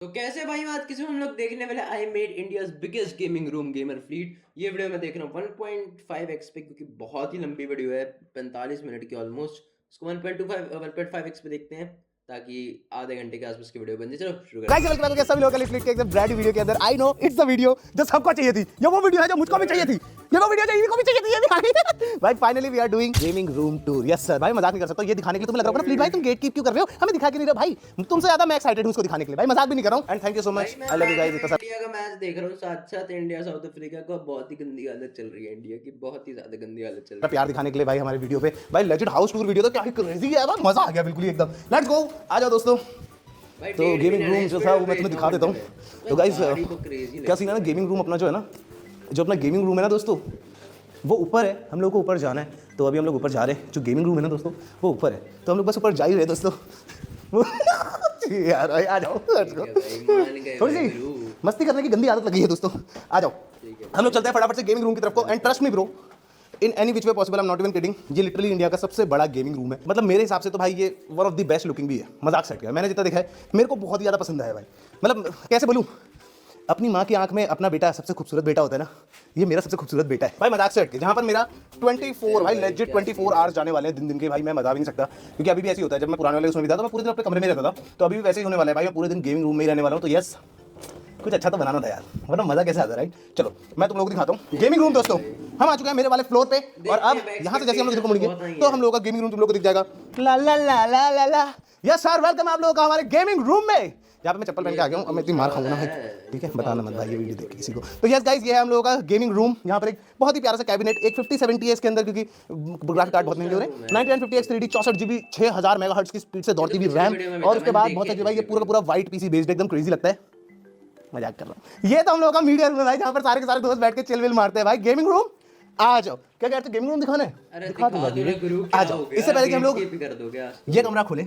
तो कैसे भाई आज किसी हम लोग देखने वाले I made India's biggest gaming room gamer fleet. ये वीडियो मैं देख रहा हूँ 1.5x पे क्योंकि बहुत ही लंबी वीडियो है 45 मिनट की ऑलमोस्ट। इसको 1.5x पे देखते हैं ताकि आधे घंटे के आसपास की वीडियो बन जाए। चलो शुरू करते गाइस वेलकम बैक सभी लोगों का फ्लिट के एकदम ब्रांड वीडियो के अंदर। I know it's the video जो सबको चाहिए थी। ये वो वीडियो है जो मुझको भी चाहिए थी। ये वो वीडियो चाहिए, इनको भी चाहिए थी। ये दिखाने भाई finally we are doing gaming room tour. Yes sir भाई मजाक नहीं कर सकता। ये दिखाने के लिए तुम्हें लग रहा होगा ना फ्लिट भाई तुम गेट कीप क्यों कर रहे हो, हमें दिखा के नहीं रहे भाई। तुमसे ज्यादा मैं एक्साइटेड हूं इसको दिखाने के लिए भाई, मजाक भी नहीं कर रहा हूं। And thank you so much, I love you guys. इतना इंडिया का मैच देख रहा हूँ साथ साथ इंडिया साउथ अफ्रीका का। बहुत ही गंदी हालत चल रही है इंडिया की, बहुत ही ज्यादा गंदी हालत चल रही है। प्यार दिखाने के लिए भाई हमारे वीडियो पे भाई लेजेंड हाउस टूर वीडियो तो क्या ही क्रेजी है भाई, मजा आ गया बिल्कुल ही एकदम। लेट्स गो, आ जाओ दोस्तों। तो गेमिंग रूम जो था वो मैं तुम्हें दिखा देता हूँ। तो गाइस क्या सीन है ना, गेमिंग रूम अपना जो है ना, जो अपना गेमिंग रूम है ना दोस्तों, वो ऊपर है। हम लोग को ऊपर जाना है तो अभी हम लोग ऊपर जा रहे हैं। जो गेमिंग रूम है ना दोस्तों वो ऊपर है, तो हम लोग बस ऊपर जा ही रहे हैं दोस्तों। यार आ जाओ, थोड़ी सी मस्ती करने की गंदी आदत लगी है दोस्तों। आ जाओ हम लोग चलते हैं फटाफट से गेमिंग रूम की तरफ को। And trust me bro, in any which way possible, I am not even kidding, ये लिटरली इंडिया का सबसे बड़ा गेमिंग रूम है। मतलब मेरे हिसाब से तो भाई ये one of the best looking भी है। मजाक सेट किया मैंने जितना देखा है, मेरे को बहुत ही ज़्यादा पसंद है भाई। मतलब कैसे बोलूँ, अपनी माँ की आंख में अपना बेटा सबसे खूबसूरत बेटा होता है ना, ये मेरा सबसे खूबसूरत बेटा है भाई। मजाक से हट के जहाँ पर मेरा 24 भाई लेजिट 24 आवर्स जाने वाले हैं दिन दिन के भाई। मैं बता भी नहीं सकता क्योंकि अभी भी ऐसी होता है। जब मैं पुराने वाले उसमें भी था तो मैं पूरे दिन अपने कमरे में रहता था, तो अभी भी वैसे ही होने वाला है भाई। मैं पूरे दिन गेमिंग रूम में ही रहने वाला हूँ। तो यस, कुछ अच्छा तो बनाना था यार, वरना मजा कैसे आता है राइट। चलो मैं तुम लोगों को दिखाता हूँ गेमिंग रूम दोस्तों। हम आ चुके हैं मेरे वाले फ्लोर पे और अब यहाँ से जैसे हम लोग इधर को मुड़ेंगे तो हम लोगों का गेमिंग रूम तुम लोगों को दिख जाएगा। ला ला ला ला ला ला। यस सर, वेलकम आप लोगों का हमारे गेमिंग रूम में। यहाँ पे मैं चप्पल पहन के आ गया हूँ, अब मैं इतनी मार खाऊंगा ना भाई, ठीक है। बताना मत भाई ये वीडियो देख किसी को। तो यस गाइस, ये है हम लोगों का गेमिंग रूम। यहाँ पर एक बहुत ही प्यारा सा कैबिनेट, एक 5070 के अंदर, क्योंकि ग्राफिक कार्ड बहुत महंगे हो रहे हैं। 9950X 3D 64GB 6000 मेगाहर्ट्ज की स्पीड से दौड़ती हुई रैम, और उसके बाद बहुत अच्छी भाई ये पूरा पूरा व्हाइट पीसी बेस्ड, एकदम क्रेजी लगता है। मजाक कर रहा हूँ। ये तो हम लोगों का मीडिया रूम है भाई, जहाँ पर सारे के सारे दोस्त बैठ के चिल विल मारते हैं भाई। गेमिंग रूम आ जाओ। क्या कहते हैं, गेमिंग रूम दिखाना है? दिखा दूंगा, आ जाओ। इससे पहले कि हम लोग ये कमरा खोले,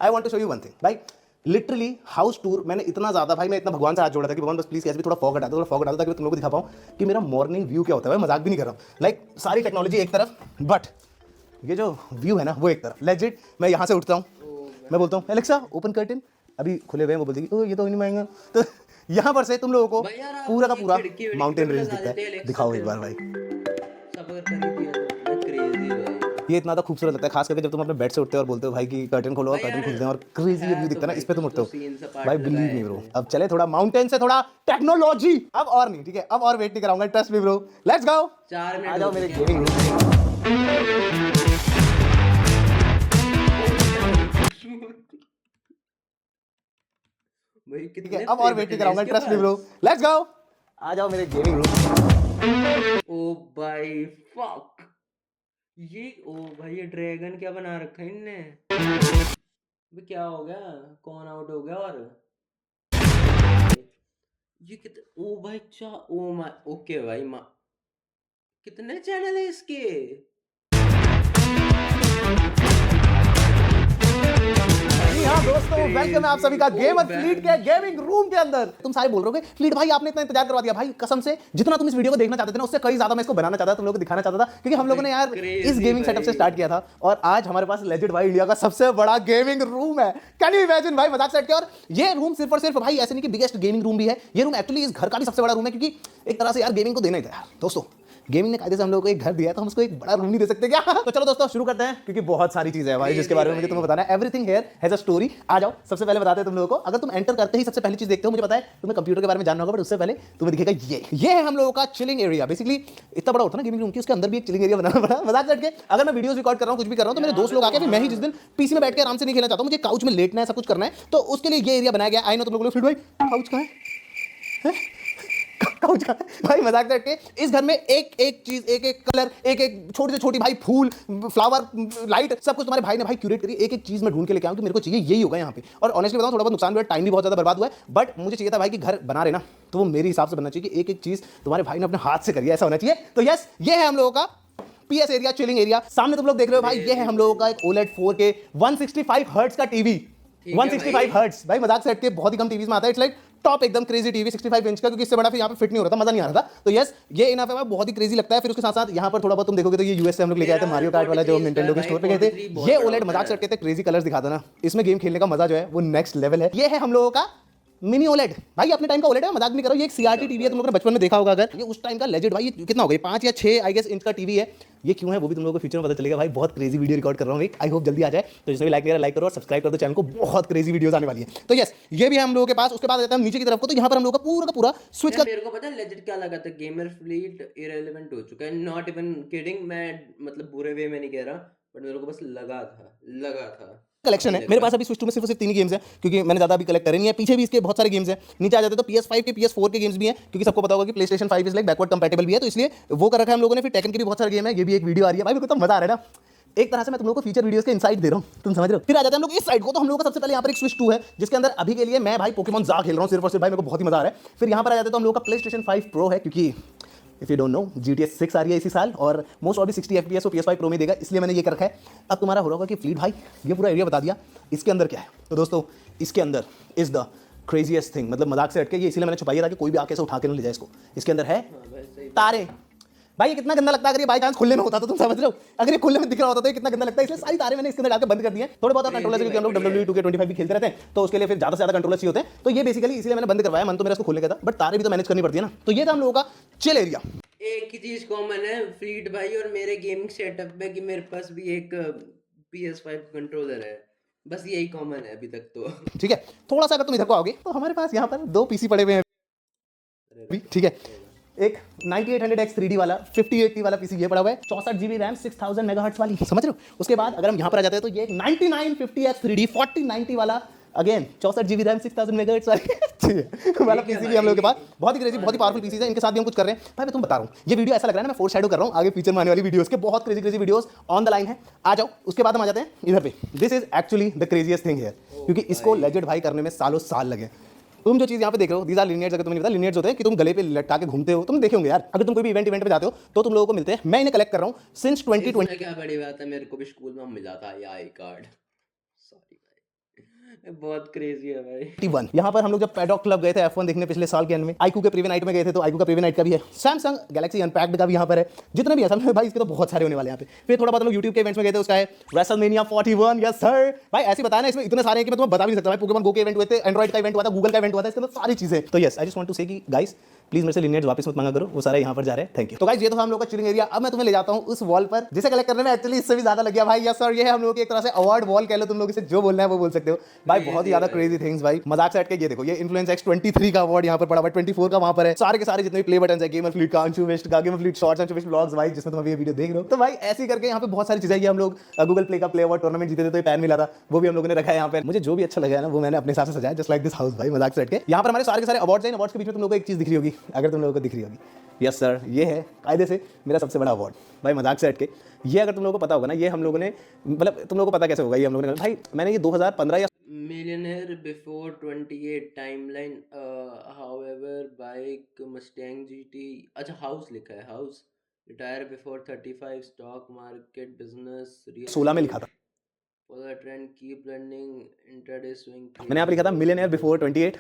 I want to show you one thing भाई। लिटरली हाउस टूर मैंने इतना ज्यादा भाई, मैं इतना भगवान से हाथ जोड़ा था कि भगवान बस प्लीज कैसे भी थोड़ा फॉग हटा दो, थोड़ा फॉग हटा दो, ताकि मैं तुम लोग को दिखा पाऊँ कि मेरा मॉर्निंग व्यू क्या होता है भाई। मजाक भी नहीं कर रहा हूँ। लाइक सारी टेक्नोलॉजी एक तरफ, बट ये जो व्यू है ना वो एक तरफ। लेजिट मैं यहाँ से उठता हूँ, मैं बोलता हूँ एलेक्सा ओपन कर्टेन, अभी खुले हुए हैं, वो बोलती है ओ ये तो नहीं महंगा। तो यहाँ पर से तुम लोगों को पूरा का पूरा माउंटेन रेंज दिखता है। दिखाओ एक बार भाई, ये इतना खूबसूरत लगता है, खास करके जब तुम अपने बेड से उठते हो और बोलते हो भाई कि कर्टन खोलो, और कर्टन खुलते हैं और क्रेजी व्यू दिखता है ना, इस पे तुम उठते हो भाई। बिलीव मी ब्रो, अब चले थोड़ा माउंटेन से थोड़ा टेक्नोलॉजी, अब और नहीं, ठीक है, अब और वेट नहीं कराऊंगा, trust me bro. Let's go, आ जाओ मेरे गेमिंग रूम। ठीक है, अब और वेट नहीं कराऊंगा, trust me bro. Let's go, आ जाओ मेरे गेमिंग रूम। ओ भाई फक, ये ओ भाई ये ड्रैगन क्या बना रखा है इनने? क्या हो गया, कौन आउट हो गया? और ये कितने, ओ भाई ओ माय, ओके भाई कितने चैनल है इसके? हाँ दोस्तों, वेलकम है आप सभी का गेमर फ्लीट के गेमिंग रूम के अंदर। तुम सारे बोल रहे हो फ्लीट भाई आपने इतना इंतजार करवा दिया भाई, कसम से जितना तुम इस वीडियो को देखना चाहते थे ना उससे कई ज्यादा मैं इसको बनाना चाहता था, तुम लोगों को दिखाना चाहता था, क्योंकि हम लोगों ने यार इस गेमिंग सेटअप से स्टार्ट किया था और आज हमारे पास लेजिट भाई इंडिया का सबसे बड़ा गेमिंग रूम है। कैन यू इमेजिन भाई, मजाक सेट के। और ये रूम सिर्फ और सिर्फ भाई ऐसे नहीं कि बिगेस्ट गेमिंग रूम भी है, ये रूम एक्चुअली इस घर का भी सबसे बड़ा रूम है, क्योंकि एक तरह से यार गेमिंग को देना ही था यार दोस्तों। गेमिंग ने कायदे से हम लोगों को एक घर दिया है तो हम उसको एक बड़ा रूम नहीं दे सकते क्या? तो चलो दोस्तों शुरू करते हैं, क्योंकि बहुत सारी चीजें हैं भाई जिसके बारे में मुझे तुम्हें बताना है। Everything here has a story. आ जाओ, सबसे पहले बताते हैं तुम लोगों को, अगर तुम एंटर करते ही सबसे पहली चीज देखते हो, मुझे पता है तुम्हें कंप्यूटर के बारे में जानना होगा, बट उससे पहले तुम्हें दिखेगा ये है हम लोगों का चिलिंग एरिया। बेसिकली इतना बड़ा होता है ना गेमिंग रूम की, उसके अंदर भी एक चिलिंग एरिया बनाना पड़ा। मजाक करके अगर मैं वीडियोस रिकॉर्ड कर रहा हूँ, कुछ भी कर रहा हूँ, तो मेरे दोस्त लोग आके मैं ही जिस दिन पीसी में बैठ के आराम से नहीं खेलना चाहता हूँ, मुझे काउच में लेटना है, सब कुछ करना है, तो उसके लिए ये एरिया बनाया गया। आई नो तुम लोग फिर भाई काउच कहाँ है, काउच का भाई। मजाक करके इस घर में एक एक चीज, एक एक कलर, एक एक छोटी से छोटी भाई फूल, फ्लावर, लाइट, सब कुछ तुम्हारे भाई ने भाई क्यूरेट करी। एक एक चीज मैं ढूंढ के लेके आऊं कि मेरे को चाहिए यही होगा यहाँ पे। और ऑनेस्टली बताऊं थोड़ा बहुत नुकसान हुआ, टाइम भी बहुत ज्यादा बर्बाद हुआ है, बट मुझे चाहिए था भाई कि घर बना रहे ना तो वो मेरे हिसाब से बनना चाहिए कि एक एक चीज तुम्हारे भाई ने अपने हाथ से करी है, ऐसा होना चाहिए। तो यस, ये है हम लोगों का पीएस एरिया, चिलिंग एरिया। सामने तुम लोग देख रहे हो भाई, ये है हम लोगों का एक OLED 4K 165 हर्ट्ज का टीवी। 165 हर्ट्ज भाई, मजाक से हट के बहुत ही कम टीवीज में आता है। इट्स लाइक टॉप एकदम क्रेजी टीवी 65 इंच का, क्योंकि इससे बड़ा फिर यहाँ पे फिट नहीं हो रहा था, मजा नहीं आ रहा था। तो यस, ये इनफ है, बहुत ही क्रेजी लगता है। फिर उसके साथ साथ यहाँ पर थोड़ा बहुत तुम देखोगे तो ये यूएस से हम लोग लेके आए थे मारियो कार्ट वाला, जो निंटेंडो के स्टोर पे गए थे। ये OLED मजाक से हट के क्रेजी कलर्स दिखाता ना, इसमें गेम खेलने का मजा जो है वो नेक्स्ट लेवल है। ये है हम लोगों का मिनी ओलेड भाई, अपने टाइम का ओलेड है, मजाक नहीं करो, ये एक सीआरटी टीवी है, तुम लोगों ने बचपन में देखा होगा अगर, ये उस टाइम का लेजेंड भाई। ये कितना हो गया, 5 या 6 आई गेस इंच का टीवी है। ये क्यों है वो भी तुम लोगों को फ्यूचर में पता चलेगा भाई। बहुत क्रेजी वीडियो रिकॉर्ड कर रहा हूँ एक, आई होप जल्दी आ जाए। तो जिसने भी लाइक किया लाइक करो और सब्सक्राइब कर दो चैनल को, बहुत क्रेजी वीडियोस आने वाली है। तो यस, ये भी है हम लोगों के पास। उसके बाद आता है नीचे की तरफ को, तो यहाँ पर हम लोगों का पूरा स्विच का। मेरे को पता है लेजेंड क्या लगा था, गेमर फ्लीट इररिलेवेंट हो चुका है, नॉट इवन किडिंग, मैं मतलब बुरे वे में नहीं कह रहा, बट मेरे को बस लगा था कलेक्शन है मेरे पास अभी स्विच 2 में सिर्फ 3 ही गेम्स हैं, क्योंकि मैंने ज़्यादा अभी कलेक्ट करे नहीं है। पीछे भी इसके बहुत सारे गेम्स हैं। नीचे आ जाते तो PS5 के PS4 के गेम्स भी हैं, क्योंकि सबको पता होगा कि PlayStation 5 is like backward compatible भी है, तो इसलिए वो कर रखा है हम लोगों ने। फिर टेकन के भी बहुत सारे गेम है, ये भी एक वीडियो आ रही है भाई, मेरे को तो मजा आ रहा है ना। एक तरह से मैं तुम लोगों को फीचर वीडियोस के इनसाइट दे रहा हूं, तुम समझ रहे हो। फिर आ जाते हैं हम लोग इस साइड को, तो हम लोगों का सबसे पहले यहाँ पर एक स्विच 2 है, जिसके अंदर अभी के लिए मैं भाई पोकेमॉन जा खेल रहा हूँ सिर्फ और सिर्फ भाई, मेरे को बहुत ही मजा आ रहा है। फिर यहाँ पर आ जाते तो हम लोग का PlayStation 5 Pro है, क्योंकि if you don't know GTA 6 आ रही है इसी साल, और मोस्ट ऑफ 60 FPS को PS5 Pro में देगा, इसलिए मैंने ये कर रखा है। अब तुम्हारा हो रहा होगा कि फ्लीट भाई ये पूरा एरिया बता दिया, इसके अंदर क्या है। तो दोस्तों इसके अंदर इज द क्रेजीएस्ट थिंग, मतलब मजाक से हटके, ये इसीलिए मैंने छुपाई है ताकि कोई भी आके से उठा के ना ले जाए इसको। इसके अंदर है तारे भाई, ये कितना गंदा लगता है अगर ये बाई चांस खुलने में होता, तो तुम समझ रहे हो, अगर ये खुलने में दिख रहा होता तो ये कितना गंदा लगता है। इसलिए सारी तारे मैंने इसके अंदर डालकर बंद कर दिए। थोड़े बहुत कंट्रोलर से, क्योंकि हम लोग WWE 2K25 भी खेलते रहते हैं, तो उसके लिए फिर ज़्यादा से ज़्यादा कंट्रोलर चाहिए होते हैं, तो ये बेसिकली इसलिए मैंने बंद करवाया। मन तो मेरा इसको खोलने का था, बट तारे भी तो मैनेज करनी पड़ती है ना। तो ये था हम लोगों का चिल एरिया। एक ही चीज कॉमन है फ्लीट भाई और मेरे गेमिंग सेटअप में, कि मेरे पास भी एक PS5 कंट्रोलर है, बस यही कॉमन है अभी तक तो। ठीक है, थोड़ा सा अगर तुम इधर को आओगे तो हमारे पास यहाँ पर 2 PC पड़े हुए हैं। ठीक है, एक 9800X 3D वाला 5080 वाला पीसी ये पड़ा हुआ है, 64 GB रैम 6000 मेगाहर्ट्ज वाली, समझ रहे हो। उसके बाद अगर हम यहाँ पर आ जाते हैं तो ये एक 9950X 3D 4090 वाला, अगेन 64 GB रैम 6000 मेगाहर्ट्ज वाला पीसी भी हम लोगों के पास। बहुत ही क्रेजी, बहुत ही पावरफुल पीसी है, इनके साथ भी हम कुछ कर रहे हैं भाई। मैं तुम बता रहा हूँ, ये वीडियो ऐसा लग रहा है ना मैं फोर शैडो कर रहा हूँ आगे फ्यूचर में आने वाली वीडियोस के। बहुत crazy videos on the line है, आ जाओ। उसके बाद हम आ जाते हैं इधर पे। This is actually the craziest thing here, क्योंकि इसको लेजेंड भाई करने में सालों साल लगे। तुम जो चीज़ यहाँ पे देख रहे हो, दीज आर लिनियर्स। अगर तुम्हें नहीं पता, लिनियर्स होते हैं कि तुम गले पे लटका के घूमते हो, तुम देखे होंगे यार, अगर तुम कोई भी इवेंट पे जाते हो तो तुम लोगों को मिलते हैं। मैं इन्हें कलेक्ट कर रहा हूँ सिंस 2020। क्या बड़ी बात है, मेरे को भी स्कूल में मिला था ये आई कार्ड। सॉरी भाई, बहुत क्रेजी है भाई। 21 यहाँ पर हम लोग जब पैडॉक क्लब गए थे F1 देखने पिछले साल के एंड में, आईक्यू के प्रीवियस नाइट में गए थे, तो आईक्यू का प्रीवियस नाइट का भी है। सैमसंग गैलेक्सी अनपैक्ड का भी यहाँ पर है। जितने भी है सब भाई, इसके तो बहुत सारे होने वाले हैं यहाँ पे। फिर थोड़ा बहुत हम लोग यूट्यूब के इवेंट्स में गए थे, उसका है रेसलमेनिया 41। यस सर भाई, ऐसे बताया ना, इसमें इतने सारे हैं कि मैं तुम्हें बता भी नहीं सकता भाई। पोकेमॉन गो के इवेंट हुए थे, एंड्रॉइड का इवेंट हुआ था, गूगल का इवेंट हुआ था, इसके अंदर सारी चीजें। तो yes, I just want to say कि गाइस प्लीज मेरे से लिनियर्स वापस मत मांगा करो, वो सारे यहाँ पर जा रहे हैं। Thank you. तो गाइस ये तो हम लोग का चिलिंग एरिया। अब मैं तुम्हें ले जाता हूँ उस वॉल पर जिसे कलेक्ट करने में एक्चुअली इससे भी ज्यादा लग गया भाई। यस सर, ये है हम लोग की एक तरह से अवार्ड वॉल कह लो, तुम लोग इसे जो बोलना है वो बोल सकते हो भाई। बहुत ही ज्यादा क्रेजी थिंग्स भाई, मजाक से हट के ये देखो, ये इन्फ्लुएंस X23 का अवार्ड यहाँ पर पड़ा हुआ है, 24 का वहाँ पर है। सारे के सारे जितने भी प्ले बटन है, गेमर फ्लीट का, अंशु वेस्ट का, Gamer Fleet shorts, Anshu Bisht vlogs भाई, जिसमें तुम अभी ये वीडियो देख रहे हो। तो भाई ऐसे करके यहाँ पे बहुत सारी चीजें। ये हम लोग गूगल प्ले का प्ले अवार्ड टूर्नामेंट जीते थे, तो ये पैन मिला था, वो भी हम लोगों ने रखा है यहाँ पे। मुझे जो भी अच्छा लगा है ना, वो मैंने अपने हिसाब से सजाया, जस्ट लाइक दिस हाउस भाई, मजाक से हट के। यहाँ पर हमारे सारे के सारे अवार्ड्स हैं। अवार्ड्स के बीच में तुम लोगों को एक चीज दिख रही होगी, अगर तुम लोगों को दिख रही होगी, यस सर, ये है कायदे से मेरा सबसे बड़ा अवार्ड भाई, मजाक से हट के। ये अगर तुम लोगों को पता होगा ना, ये हम लोगों ने, मतलब तुम लोगों को पता कैसे होगा, ये हम लोगों ने भाई, मैंने ये 2015 या millionaire before 28 timeline, however bike Mustang GT, अच्छा हाउस लिखा है, house retire before 35, stock market business 16 में लिखा था, follow trend keep learning intraday swing. मैंने यहाँ पे लिखा था मिलियनेयर बिफोर 28,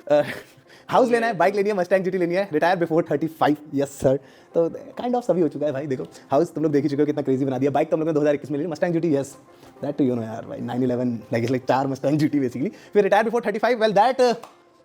हाउस लेना है, बाइक लेनी है, मस्टैंग जीटी लेनी है, रिटायर बिफोर 35। यस सर, तो काइंड ऑफ सभी हो चुका है भाई। देखो हाउस तुम लोग देख ही चुके हो, कितना क्रेजी बना दिया। बाइक तुम लोगों ने 2021 में ली, Mustang GT, yes that too you know यार भाई, 911 लाइक 4 मस्टैंग जीटी बेसिकली। फिर retire before 35, well that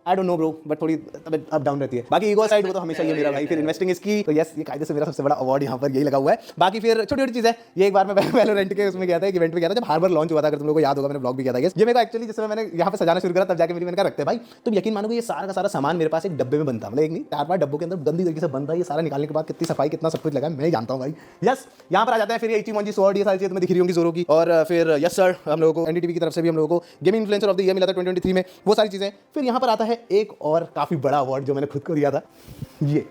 I don't know bro, but थोड़ी अप डाउन रहती है। बाकी ईगो साइड वो तो हमेशा ये मेरा भाई। फिर इन्वेस्टिंग इसकी, तो यस ये कायदे से मेरा सबसे बड़ा अवार्ड यहाँ पर यही लगा हुआ है। बाकी फिर छोटी छोटी चीज़ है। ये एक बार मैं वैलोरेंट के उसमें गया था, एक इवेंट में गया था, जब हार्बर लॉन्च हुआ था, अगर तुम लोगों को याद होगा, मैंने ब्लॉग भी किया था। ये मेरे को एक्चुअली जिस समय मैंने यहाँ पे सजाना शुरू करा, तब जाके मैंने कहा रखते हैं भाई। तुम यकीन मानोगे, ये सारा का सारा सामान मेरे पास एक डब्बे में बनता, मतलब एक नहीं 4-5 डब्बों के अंदर गंदी तरीके से बनता है। ये सारा निकालने के बाद कितनी सफाई, कितना सब कुछ लगा मैं जानता हूँ भाई। यस, यहाँ पर आ जाता है फिर इचिमोंजी स्वॉर्ड, ये सारी चीज़ें तुम्हें दिख रही होंगी जोरो की। और फिर यस सर, हम लोगों को एनडीटीवी की तरफ से भी हम लोगों को gaming influencer of the year मिला था 2023 में, वो सारी चीज़ें। फिर यहाँ पर आता है एक और काफ़ी बड़ा अवार्ड जो मैंने खुद को दिया था। ये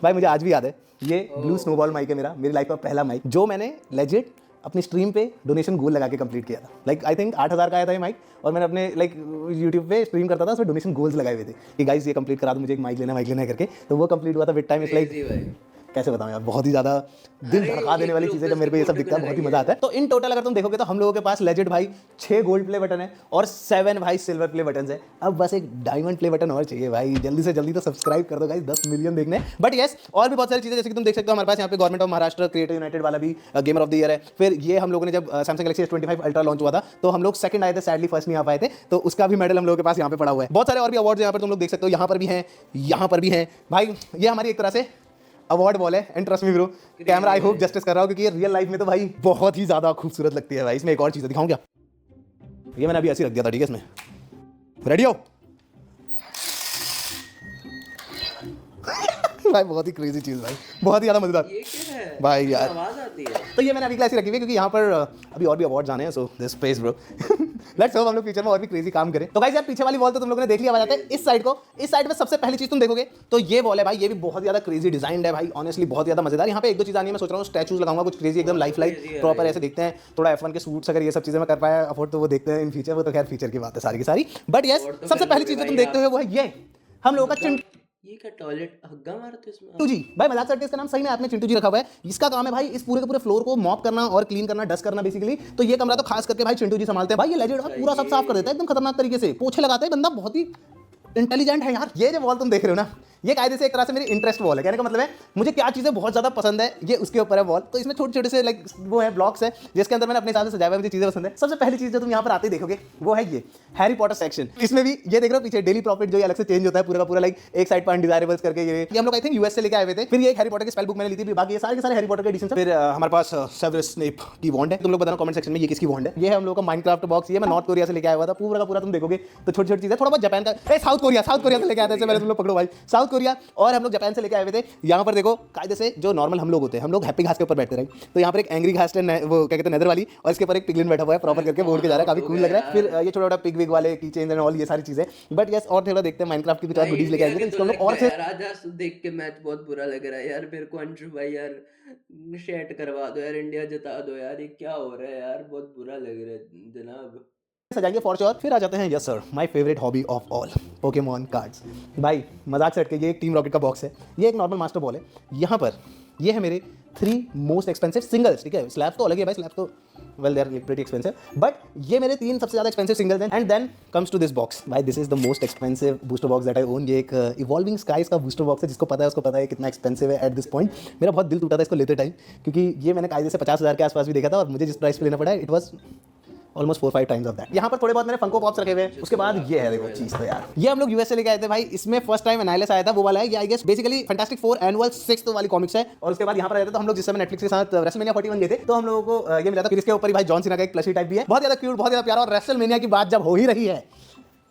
भाई मुझे आज भी याद है, ये ब्लू स्नोबॉल माइक है मेरा, मेरी लाइफ का पहला माइक, जो मैंने लेजिट अपनी स्ट्रीम पे डोनेशन गोल लगा के कंप्लीट किया था। लाइक आई थिंक 8000 का आया था ये माइक, और मैंने अपने लाइक यूट्यूब पे स्ट्रीम करता था, उसमें डोनेशन गोल्स लगाए हुए थे कि गाइस ये कंप्लीट करा दो, मुझे एक माइक लेना है करके। तो वो कंप्लीट हुआ था विद टाइम। इट्स लाइक कैसे बताऊं यार, बहुत ही ज़्यादा दिल धड़का देने वाली चीज़ें जब मेरे को ये सब दिखता है, बहुत ही मज़ा आता है। तो इन टोटल अगर तुम देखोगे तो हम लोगों के पास लेजेंड भाई 6 गोल्ड प्ले बटन है और 7 भाई सिल्वर प्ले बटन है। अब बस एक डायमंड प्ले बटन और चाहिए भाई, जल्दी से जल्दी तो सब्सक्राइब कर दो गाइस, 10 मिलियन देखने। बट यस, और भी बहुत सारी चीज़ें जैसे कि तुम देख सकते हो हमारे पास यहाँ पे government of Maharashtra creator United वाला भी गेमर ऑफ द ईयर है। फिर ये हम लोगों ने जब Samsung Galaxy S25 ultra launch हुआ था तो हम लोग सेकंड आए थे, सैडली फर्स्ट नहीं आ पाए थे, तो उसका भी मेडल हम लोगों के पास यहाँ पे पड़ा हुआ है। बहुत सारे और भी अवार्ड्स यहाँ पर तुम लोग देख सकते हो, यहाँ पर भी हैं, यहाँ पर भी हैं भाई। ये हमारी एक तरह से अवार्ड बॉल है and trust me bro, camera I hope justice कर रहा हूँ क्योंकि ये रियल लाइफ में तो भाई बहुत ही ज़्यादा खूबसूरत लगती है भाई। इसमें एक और चीज़ दिखाऊँ क्या, ये मैंने अभी ऐसे रख दिया था, ठीक है। इसमें रेडी हो भाई, बहुत ही क्रेजी चीज़ भाई, बहुत ही ज़्यादा मजेदार। ये क्या है भाई यार आवाज आती है। तो ये मैंने अभी क्लास रखी हुई है क्योंकि यहाँ पर अभी और भी अवार्ड आने हैं, so this space bro. Let's hope हम लोग फ्यूचर में और भी क्रेजी काम करें। तो गाइस यार पीछे वाली वॉल तो तुम लोगों ने देख लिया, आ जाते हैं इस साइड को। इस साइड में सबसे पहली चीज तुम देखोगे तो ये वॉल है भाई, ये भी बहुत ज्यादा क्रेजी डिजाइन है भाई, ऑनेस्टली बहुत ज्यादा मजेदार। यहाँ पे एक दो चीज आनी है, मैं सोच रहा हूँ स्टैचूज लगाऊंगा कुछ क्रेजी एकदम लाइफ प्रॉपर ऐसे देखते हैं। थोड़ा F1 के सूट्स अगर ये सब चीजें मैं कर पाया अफोर्ड तो वो देखते हैं इन फ्यूचर, वो तो खैर फ्यूचर की बात है सारी की सारी। बट यस, सबसे पहली चीज जो तुम देखते हो वो है ये हम लोगों का चिंटू ये क्या टॉयलेट हग्गा मारते इसमें? जी भाई, मजाक करके इसका नाम सही में आपने चिंटू जी रखा हुआ है। इसका काम है भाई इस पूरे के पूरे फ्लोर को मॉप करना और क्लीन करना, डस्ट करना बेसिकली। तो ये कमरा तो खास करके भाई चिंटू जी संभालते हैं भाई। ये लेजेंड है, पूरा सब साफ कर देता है एकदम खतरनाक तरीके से, पोछे लगाते हैं, बंदा बहुत ही इंटेलिजेंट है यार। ये जो वॉल तुम देख रहे हो ना, ये कायदे से एक तरह से मेरी इंटरेस्ट वॉल है। कहने का मतलब है मुझे क्या चीज़ें बहुत ज़्यादा पसंद है ये उसके ऊपर है वॉल। तो इसमें छोटे छोटे से लाइक वो है ब्लॉक्स है जिसके अंदर मैंने अपने हिसाब से सजाया हुआ, मुझे चीज़ें पसंद है। सबसे पहली चीज़ जो तुम यहाँ पर आते ही देखोगे वो है ये हैरी पॉटर सेक्शन। इसमें भी ये देख रहे हो पीछे डेली प्रॉफिट जो अलग से चेंज होता है पूरा का पूरा, लाइक एक साइड पर अनडिजायरेबल्स करके ये हम लोग आई थिंक यूएस से लेके आए हुए थे। फिर ये हैरी पॉटर की स्पेल बुक मैंने ली थी, बाकी ये सारे के सारे हैरी पॉटर के एडिशन। फिर हमारे पास सेवरस स्नेप की वॉन्ड है, तुम लोग बताना कमेंट सेक्शन में ये किसकी वॉन्ड है। ये है हम लोग का माइनक्राफ्ट बॉक्स, ये मैं नॉर्थ कोरिया से लेके आया हुआ था, पूरा का पूरा तुम देखोगे तो छोटी छोटी चीजें। थोड़ा बहुत जापान का, साउथ कोरिया से लेके आए थे पहले, तुम लोग पकड़ो भाई, साउथ कोरिया और हम लोग जापान से लेके आए हुए थे। यहाँ पर देखो कायदे से जो नॉर्मल हम लोग होते हैं, हम लोग हैप्पी घास के ऊपर बैठते रहे, तो यहाँ पर एक एंग्री घास है, वो क्या कहते हैं नेदर वाली, और इसके ऊपर एक पिगलिन बैठा हुआ है प्रॉपर करके बोर्ड के जा रहा है, काफी कूल लग रहा है। फिर ये छोटा छोटा पिग विग वाले की चेंज एंड ऑल ये सारी चीजें। बट यस, और थोड़ा देखते हैं माइनक्राफ्ट की कुछ और वीडियोस लेके आएंगे, तो हम लोग और से आज देख के मैच बहुत बुरा लग रहा है यार मेरे को। अंशु भाई यार शेट करवा दो यार, इंडिया जिता दो यार, ये क्या हो रहा है यार, बहुत बुरा लग रहा है जनाब। सजाएंगे फॉर श्योर। फिर आ जाते हैं yes sir, my favourite hobby of all, Pokemon cards. भाई मजाक से हटके ये एक टीम रॉकेट का बॉक्स है, ये एक नॉर्मल मास्टर बॉल है। यहाँ पर ये है मेरे 3 मोस्ट एक्सपेंसिव सिंगल्स, ठीक है। स्लैब्स तो अलग है भाई, स्लैब्स तो well they are pretty expensive, but ये मेरे 3 सबसे ज़्यादा एक्सपेंसिव सिंगल्स हैं। And then comes to this box भाई, this is the most expensive booster box that I own. ये एक इवॉल्विंग स्काइज का बूस्टर बॉक्स है, जिसको पता है उसको पता है कितना एक्सपेंसिव है एट दिस पॉइंट। मेरा बहुत दिल टूटा था इसको लेते टाइम, क्योंकि ये मैंने कायदे से 50,000 के आसपास भी देखा था, और मुझे जिस प्राइस पे लेना पड़ा it was almost 4-5 times of that. यहाँ पर थोड़े बहुत मैंने फंको पॉप्स रखे हुए हैं। उसके बाद ये है देखो चीज, तो यार ये हम लोग यूएस से लेके आए थे भाई। इसमें फर्स्ट टाइम एनालिस आया था, वो वाला है ये, I guess basically fantastic 4 annual 6th वाली कॉमिक्स है। और उसके बाद यहाँ पर आए थे तो हम लोग जिस समय नेटफ्लिक्स के साथ रेसलमेनिया 41 गए थे तो हम लोगों को ये मिला था। फिर इसके ऊपर ही भाई जॉन सीना का एक प्लशी टाइप भी है, बहुत ज्यादा क्यूट, बहुत ज्यादा प्यारा। और रेसलमेनिया की बात जब हो ही रही है